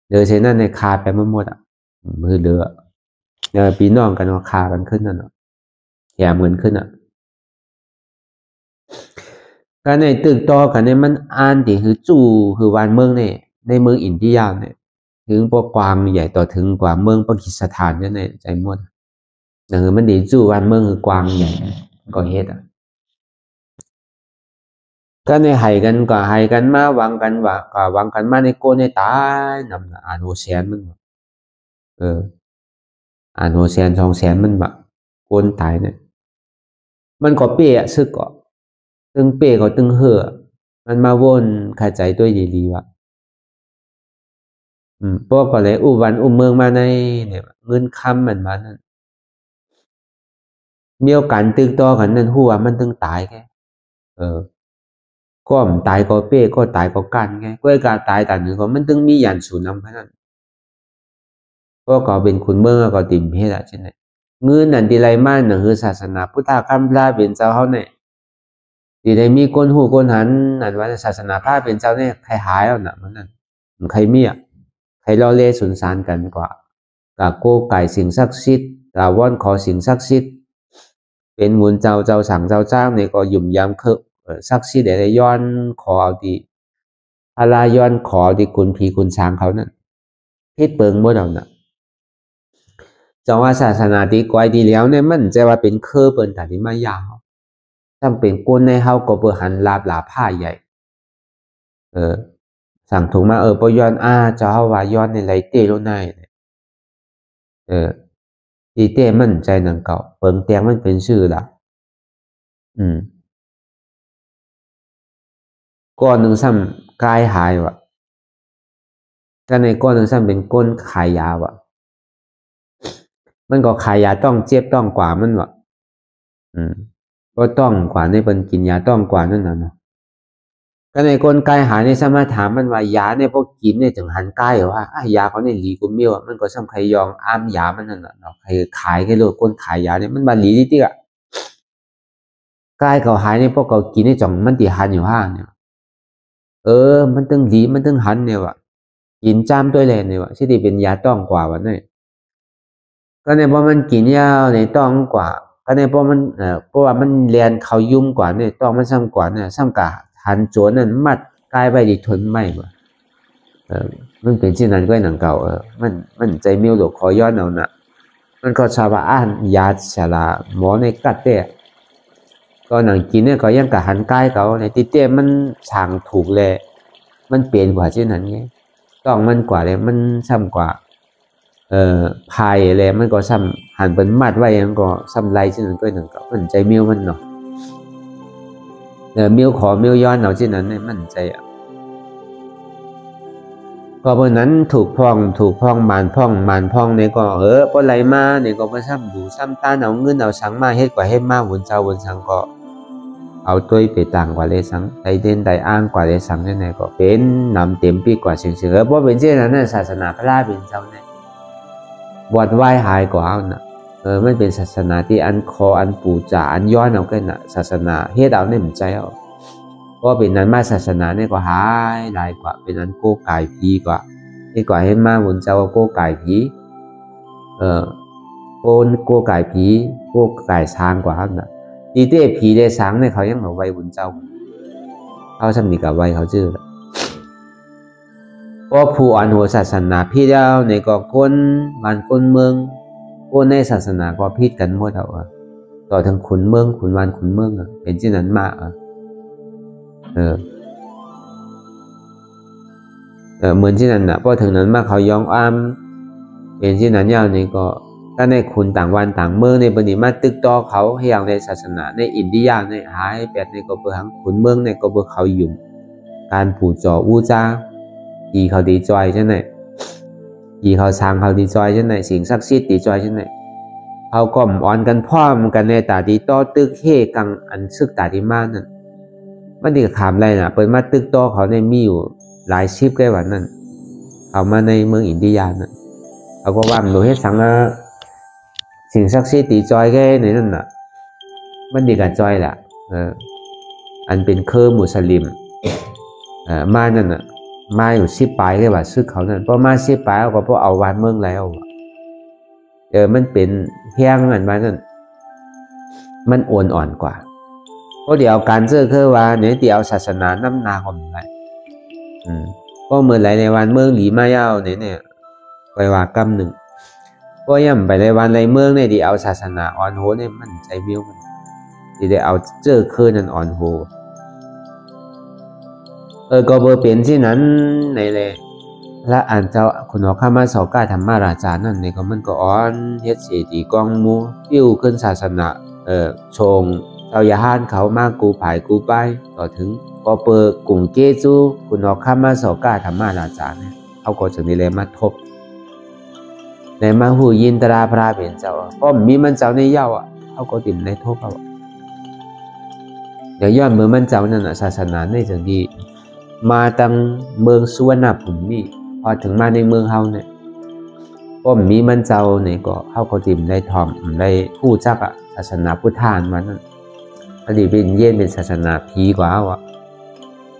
เดี๋ยวเช่นนั้นในคาไปมันหมดอ่ะมือเรือพี่น้องกันว่าคากันขึ้นนั่นแหมเงินขึ้นอ่ะการในตึกต่อกันเนี่ยมันอ่านที่คือจู่คือวานเมืองเนี่ยในเมืองอินเดียเนี่ยถึงพวกกวางใหญ่ต่อถึงกว่าเมืองปากีสถานเนี่ยในใจหมดมันดีจู่วานเมืองคือกวางใหญ่ก็เฮ็ดอ่ะก็ในให้กันก็ให้กันมาวางกันว่าก็วางกันมาในโกในตายนำอ่านโอเชียนมันเอออ่านโอเชียน200,000มันแบบโกนตายเนี่ยมันก็เปี้ยซึกก็ตึงเปี้ยก็ตึงเห่อมันมาวนเข้าใจตัวดีๆว่าพวกก็เลยอุวันอุเมืองมาในเนี่ยเงินคำมันมานั่นมีโอกาสตึกต่อกันนั่นหัวมันตึงตายแกเออก็มตายก็เป้ก็ตายก็กันไงก็การตายแต่หนึ่งก็มันตึงมียันสูนนำขนาดก็เป็นคุณเมืองก็ติ่มเพศอะใช่ไหมเงินนั่นที่ไรมันนั่นคือศาสนาพุทธคำพระเป็นเจ้าเขาเนี่ยที่ได้มีคนหูคนหันนั่นว่าศาสนาพระเป็นเจ้าเนี่ยใครหายแล้วน่ะมันนั่นใครมีอ่ะใครล่อเล่สุนสานกันกว่ากะโก้ไก่สิ่งศักดิ์สิทธิ์กะว่อนขอสิ่งศักดิ์สิทธิ์เป็นหมุนเจ้าสั่งเจ้าจ้างเนี่ยก็หยุ่มยำคือศักดิ์สิทธิ์ได้ย้อนขอเอาดี พาราย้อนขอที่คุณผีคุณช้างเขานั่นพิษเปิงหมดเอาน่ะจังว่าศาสนาที่ก้อยดีแล้วเนี่ยมันจะว่าเป็นเครือเปิ้นแต่ที่มายาวจำเป็นก้นในเฮาก็เปิดหันลาบหลาผ้าใหญ่สั่งถุงมาปย้อนเจ้าว่าย้อนในไรเต้โลนายดีเต้มันใจหนังเก่าเปิงเตียงมันเป็นชื่อละก้อนหนึ่งซ้ำกายหายวะก็ในก้อนหนึ่งซ้ำเป็นก้นขายยาวะมันก็ขายยาต้องเจ็บต้องกว่ามันวะก็ต้องกว่าในเป็นกินยาต้องกว่านั่นน่ะเนาะก็ในก้นกายหายในสมาถามมันว่ายาเนี่ยพวกกินเนี่ยถึงหันกายว่ายาเขาเนี่ยหลีกุมเมียวมันก็ซ้ำใครยองอ้ามยามันนั่นน่ะเนาะใครขายแค่โลดก้นขายยาเนี่ยมันบาหลีที่อ่ะกายเขาหายในพวกเขากินในจ่องมันตีหันอยู่ห้างเนี่ยมันตึงหลีมันตึงหันเนี่ยวะกินจ้ามตัวแรงเนี่ยวะที่ดีเป็นยาต้องกว่าวันนี้ก็ในเพราะมันกินยาในต้องกว่าก็ในเพราะมันเพราะว่ามันเรียนเขายุ่งกว่าเนี่ยต้องมันซ้ำกว่าเนี่ยซ้ำกะหันโจนนั่นมัดกายไปดิทนไม่กว่ามันเป็นเช่นนั้นก็หนังเก่ามันใจมิ้วหลวขอย้อนเอาน่ะมันก็ชาวบ้านยาชาลาหมอในกัดเต้ก็หนังกินเนี่ยก็ยังกะหันกายเขาในติเต้มันช่างถูกเลยมันเปลี่ยนกว่าเช่นนั้นไงต้องมันกว่าเลยมันซ้ำกว่าพายอะไรมันก็ซ้ำหันเป็นมัดไว้ยังก็ซ้ำไรเช่นนั้นก็หนังเก่ามันใจมิ้วมันเนาะมิ้วขอมิ้วย้อนเอาเช่นนั้นเนี่ยมันใจก็เพราะนั้นถูกพ้องมานพ้องเนี่ยก็เพราะไรมาเนี่ยก็มาซ้ำดูซ้ำตาเอาเงินเอาสังมาเฮ็ดกว่าเฮ็ดมาวนเจ้าวนสังก็เอาตัวไปต่างกว่าเลยสังได้เด่นได้อ้างกว่าเลยสังเนี่ยก็เป็นนำเต็มปีกว่าเสียงเพราะเป็นเช่นนั้นศาสนาพระราเป็นเจ้าเนี่ยบวชไหว้หายกว่าเอาน่ะไม่เป็นศาสนาที่อันคออันปูจ่าอันย้อนเอาแค่น่ะศาสนาเฮ็ดเอาเนี่ยมันใจเอาเพราะเป็นนั้นมาศาสนาเนี่ยก็หายหลายกว่าเป็นนั้นโก้กายพีกว่าที่กว่าให้มาบุญเจ้าโก้กายผีโก้กายผีโก้กายช้างกว่าน่ะอีเต้ผีได้ช้างเนี่ยเขายังมาไว้บุญเจ้าเขาสำนึกกับไว้เขาชื่อเพราะผู้อ่อนหัวศาสนาพี่เจ้าในก็คนบ้านคนเมืองคนในศาสนาก็พิดกันหมดเอาต่อทั้งขุนเมืองขุนวันขุนเมืองเป็นเช่นนั้นมากเหมือนที่นั่นนะเพราะถึงนั้นมาเขายองอ้ามเป็นที่นั้นยาวนี่ก็ถ้าในคุณต่างวันต่างเมืองในปณิมาตึกต่อเขาให้อย่างในศาสนาในอินเดียในหายแปดในก็เบอร์หังขุนเมืองในก็เบอร์เขายุ่งการผูจ่ออู้จ้าดีเขาดีจอยใช่ไหมดีเขาสร้างเขาดีจอยใช่ไหมสิ่งศักดิ์สิทธิ์ดีจอยใช่ไหมเขาก็อ่อนกันพ่อมกันในตาดีต่อตึกเฮกังอันซึกตาดีมากนั่นมันดีกับขามอะไรนะเปิดมาตึกต่อเขาในมีอยู่หลายชิปใกล้วันนั้นเอามาในเมืองอินเดียนั่นเขาก็ว่าหนูให้สังสิ่งศักดิ์สิทธิ์ตีจอยแค่ในนั่นน่ะมันดีกับจอยแหละอันเป็นเครือมุสลิมมานั่นน่ะมาอยู่ชิปปลายแค่ว่าซึกเขานั่นเพราะมาชิปปลายก็เพราะเอาวันเมืองแล้วมันเป็นเพียงอันมานั่นมันอ่อนกว่าเพราะเดี๋ยวการเจอคือว่าเนี่ยเดี๋ยวศาสนาน้ำนาของอะไรก็เมื่อไรในวันเมืองหลีมายาวเนี่ยไปว่ากำหนึ่งก็ย่ำไปในวันในเมืองเนี่ยที่เอาศาสนาอ่อนโหเนี่ยมันใจบิ้วมันที่ได้เอาเจอคืนนั้นอ่อนโหก็เบอร์เป็นที่นั้นในเลยและอ่านเจ้าคุณหมอข้ามาสอกาธรรมาราชานั่นเนี่ยก็มันก็อ่อนเฮ็ดเสียดีกองมูปิ้วขึ้นศาสนาชงเจ้ายาห้านเขามากกูผายกูไปต่อถึงก็เปิดกลุ่มเกจูคุณออกข้ามาสอกาธรรมาราชาเนี่ยเขาก็จะนี่เลยมาทบในมาหูยินตราพระเป็นเจ้าเพราะมีมันเจ้าในเย้าเขาก็ติ่มในทบเขาเดี๋ยวย้อนเมื่อมันเจ้านั่นศาสนาในจังดีมาตั้งเมืองสุวรรณภูมิพอถึงมาในเมืองเฮาเนี่ยก็มีมันเจ้าเนี่ยก็เขาก็ติ่มได้ทอมได้ผู้จักศาสนาพุทธานมานั่นอดีตเป็นเย็นเป็นศาสนาผีกว่า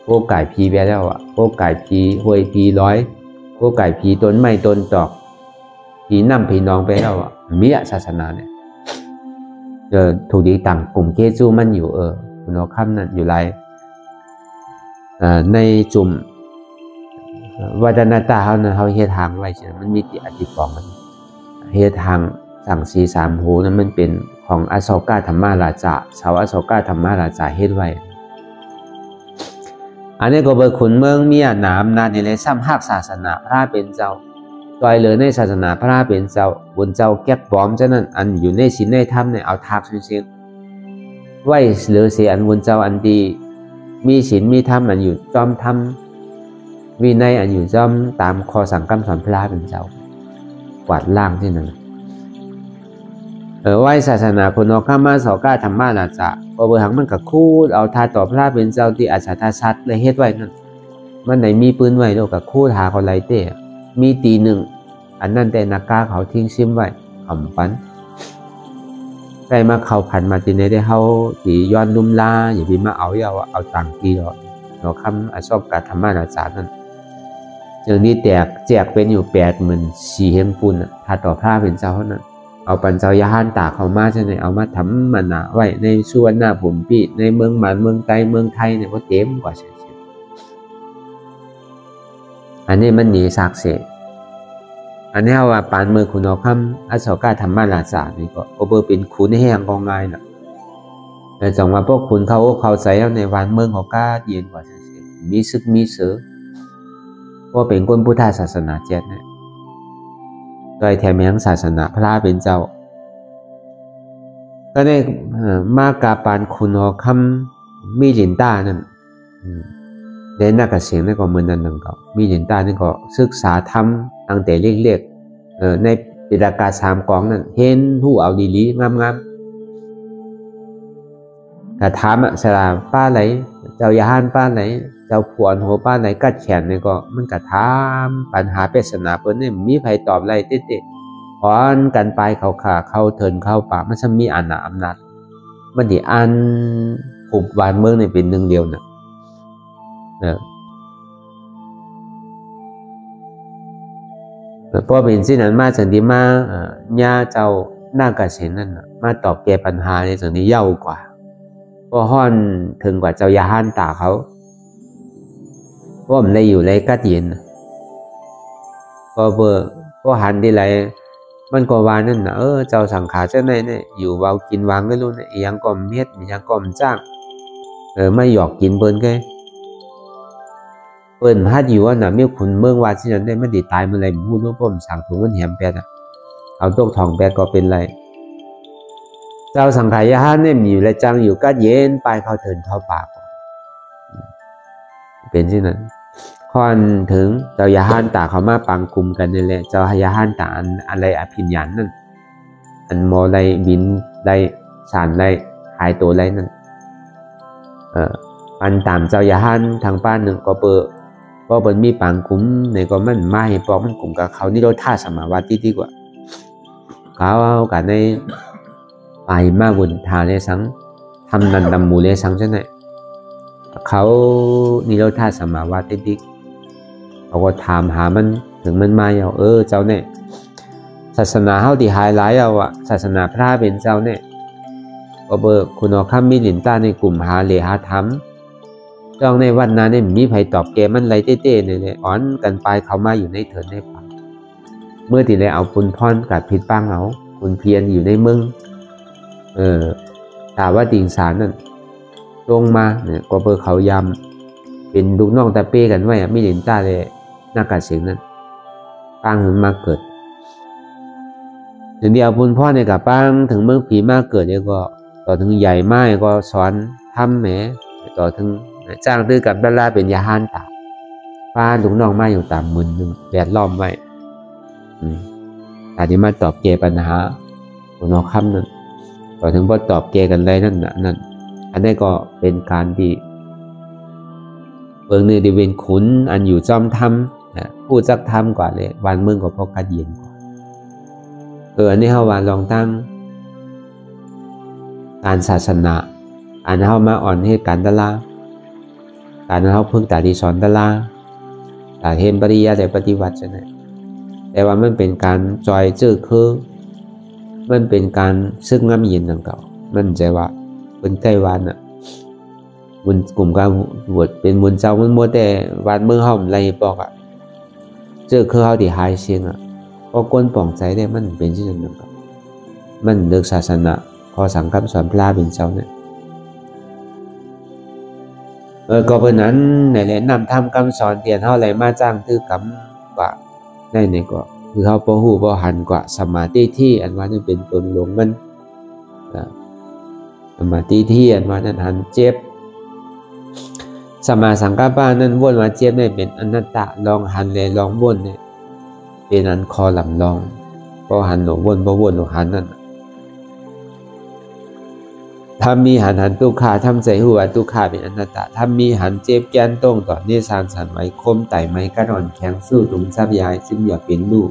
โก้ไก่ผีไปแล้วโก้ไก่ผีหวยผีร้อยโก้ไก่ผีต้นไม้ต้นตอกผีน้ำผีนองไปแล้วมีศาสนาเนี่ยถูกดีต่างกลุ่มเกจูมันอยู่คุณเอาคำนั้นอยู่ไรในจุ่ม วัฒนธรรมเขาเนี่ยเขาเฮ็ดทางไว้ใช่ไหมมันมีติอธิปองมันเฮ็ดทางสั่งสีสามหูนั้นมันเป็นของอโศกธรรมราชาชาวอโศกธรรมราชาเฮ็ดไว้อันนี้ก็เบิกขุนเมืองมีหนามนาในเลยซ้ำหักศาสนาพระเป็นเจ้าจอยเลยในศาสนาพระเป็นเจ้าบนเจ้าแก๊กปลอมเจ้านั้นอันอยู่ในศีลในธรรมเนี่ยเอาทักเสียงไว้เหลือเสียอันบนเจ้าอันดีมีศีลมีธรรมอันอยู่จอมธรรมวินัยอันอยู่จอมตามข้อสั่งคำสอนพระเป็นเจ้ากวาดล่างที่นั่นไหว้ศาสนาคนอข้ามาสก้าธรรมะนาจะพอเบอร์หังมันกับคู่เอาทาต่อพระเป็นเจ้าที่อาชาทาชัดเลยเฮ็ดไว้นั่นมันไหนมีปืนไว้แล้วกับคู่ทาเขาไรเต้มีตีหนึ่งอันนั้นแต่นักกาเขาทิ้งซิมไว้ขำปันได้มาเขาผันมาตีในได้เขาตีย้อนลุ่มลาอย่าไปมาเอาต่างตีหรอกเราคำอาชอบการธรรมะนาจานั่นจึงนี้แจกเป็นอยู่84,000เฮงปุ่นทาต่อพระเป็นเจ้าเท่านั้นเอาปัญเจ้ายาหันตาเขามาใช่ไหมเอามาทำมันนะไว้ในส่วนหน้าผมพี่ในเมืองหมันเมืองไกลเมืองไทยเนี่ยก็เต็มกว่าเช่นอันนี้มันหนีสากเสกอันนี้ว่าปานเมืองคุณเอาคำอโศกธรรมราชานี่ก็โอเบอร์เป็นขุนแห้งกองไงน่ะแต่จังว่าพวกขุนเขาใส่ในวันเมืองเขาก้าเย็นกว่าเช่นมีซึกมีเสือว่าเป็นคนพุทธศาสนาเจ็ดเนี่ยโดยแถมยังศาสนาพระเป็นเจ้าก็ได้มากาปานคุณหอคำมีหลินต้านั่นเด่นนักเสียงนั่นก็เหมือนนั้นนั่นก็มีหลินต้านั่นก็ศึกษาธรรมตั้งแต่เล็กๆในปิฎกา3 กองนั่นเห็นหูเอาดีๆงามๆแต่ถามสลาป้าไหนเจ้ายาหันป้าไหนเจ้าผวนหัวป้าไหนกัดแขนนี่ก็มันก็ถามปัญหาปริศนาเพิ่นนี่มีไผตอบไรเต๊ะๆพรกันไปเขาขาเข้าเถินเข้าป่ามันจะมีอำนาจมันดิอันหุบวานเมืองนี่เป็นหนึ่งเดียวน่ะพอเป็นสิ่งนั้นมาสันติมาญาเจ้าหน้ากระเซ็นนั่นมาตอบแก้ปัญหาในส่วนนี้เย้ากว่าก็ห้อนถึงกว่าเจ้ายาหันตาเขาเพราะมันเลยอยู่เลยกัดเย็นก็หันที่ไรมันก็วานั่นนะเจ้าสังขารเจ้าเนี่ยอยู่วาวกินวางไม่รู้เนี่ยยังก่อมเฮ็ดยังก่อมจ้างไม่หยอกกินเปิ้นแกเปิ้นฮัดอยู่ว่าน่ะเมื่อคุณเมืองวาที่นั้นได้ไม่ดีตายเมื่อไรพูดรู้ผมสั่งถุงเงินแหมแปดเอาตกทองแปดก็เป็นไรเจ้าสังขารยาหันเนี่ยมีอยู่และจังอยู่กัดเย็นไปเขาเถินเข้าปากเป็นที่นั้นค่อนถึงเจ้ายาหันตาเขามาปังกลุ่มกันนี่แหละเจ้ายาหันตาอะไรอภิญญาณนั่นอันโมไรบินได้สารได้หายตัวไรนั่นปันตามเจ้ายาหันทางป้านหนึ่งก็เปิดมีปังกลุ่มในก็มันมาให้ปอกมันกลุ่มกับเขานี่เราท่าสมาวัติดีกว่าเขากันในไปมาบุญทาเลสังทำนันดำมูเลสังใช่ไหมเขานี่เราท่าสมาวัติดีเขาก็ถามหามันถึงมันมาเจ้าเนี่ยศาสนาเขาที่หายหลายศาสนาพระเป็นเจ้าเนี่ยก็เบิกคุณข้ามมีหลินต้าในกลุ่มหาเลหาธรรมจ้องในวันนั้นเนี่ยมีไผตอบแกมันไรเต้ๆเนี่ยอ่อนกันไปเขามาอยู่ในเถินในป่าเมื่อที่ได้เอาปุนพรกับผิดป้างเอาปุนเพียนอยู่ในเมืองถามว่าติงสารนั่นลงมาเนี่ยก็เบิกเขายำเป็นลูกน้องตาเป้กันไว้มีหลินต้าเลยหน้ากาเสียงนั้นป้างถึงมาเกิดถึงเดียวปุนพ่อเนี่ยกับป้างถึงเมืองผีมาเกิดเนี่ยก็ต่อถึงใหญ่ไม้ก็สอนทำแหมต่อถึงจ้างตื้อกับดาราเป็นยาหันตาป้าลูกน้องมาอยู่ตามมือหนึ่งแวดล้อมไว้แต่ที่มาตอบแก้ปัญหาปุนเอาคำนั้นต่อถึงพอตอบแก้กันเลยนั่นอันนี้ก็เป็นการที่เบิ่งนี่ดิเวนขุนอันอยู่จอมธรรมพูดจักธรรมกว่าเลยวันเมืองก็พอกัดเย็นกว่าอันนี้เขาว่าลองตั้งการศาสนาอันเขามาอ่อนให้การตลาการเขาพึ่งตาดีสอนตลาแต่เห็นปริยาแต่ปฏิวัติใช่ไหมแต่ว่ามันเป็นการจอยจื้อคือมันเป็นการซึ่งงามเย็นต่างเก่ามันใจว่าเป็นใกล้วันบุญกลุ่มการบวชเป็นบุญเจ้ามันมัวแต่วันเมืองห้อมไรบอก这คือเฮาที่หายเสียงอ่ะพอคนป่องใจได้มันเป็นจังนั้นครับมันเลิกศาสนาพอสังคำสอนพระเป็นเจ้าเนี่ยก็เพราะนั้นในแหละนำทำคำสอนเตียนเฮาไหลมาจ้างคือกำว่าได้นี่ก็คือเฮาบ่ฮู้บ่หันกว่าสมาธิที่อันว่านั้นเป็นตนหลงมันสมาธิที่อันว่านั้นหันเจ็บสมาสังกัปปะนั้นวนว่าเจ็บได้เป็นอนัตตะลองหันเลยลองวนเนี่ยเป็นอันคอลำลองบ่หันหลงวนบ่วนหลงหันนั่นถ้ามีหันทุกขาทำใจหัวทุกขาเป็นอนัตตะถ้ามีหันเจ็บแกนตรงต่อเนสานสันไว้คมไต่ไม้กระดอนแข็งสู้ตุงทรัพยายซึ่งอย่าเป็นลูก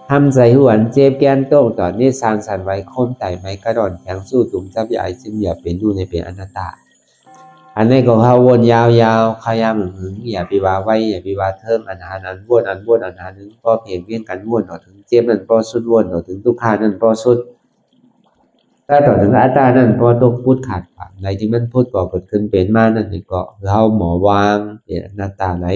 ทำใจหัวเจ็บแกนตรงต่อเนสานสันไว้คมไต่ไม้กระดอนแข็งสู้ตุงทรัพยายซึ่งอย่าเป็นลูกในเป็นอนัตตะอันนี้ก็เขาวนยาวๆขยามหึงอย่าไปว่าไว้อย่าไปว่าเทิงอันหานั้นวนอันวนอันหานึงก็เพียงเพียงกันวนต่อถึงเจ็บนั้นพอสุดวนต่อถึงทุกขานั้นพอสุดถ้าต่อถึงอัตตานั่นพอตกพูดขาดความในที่มันพูดก่อเกิดขึ้นเป็นมานั่นนี่ก็เราหมอวางเป็นอนัตตาไหน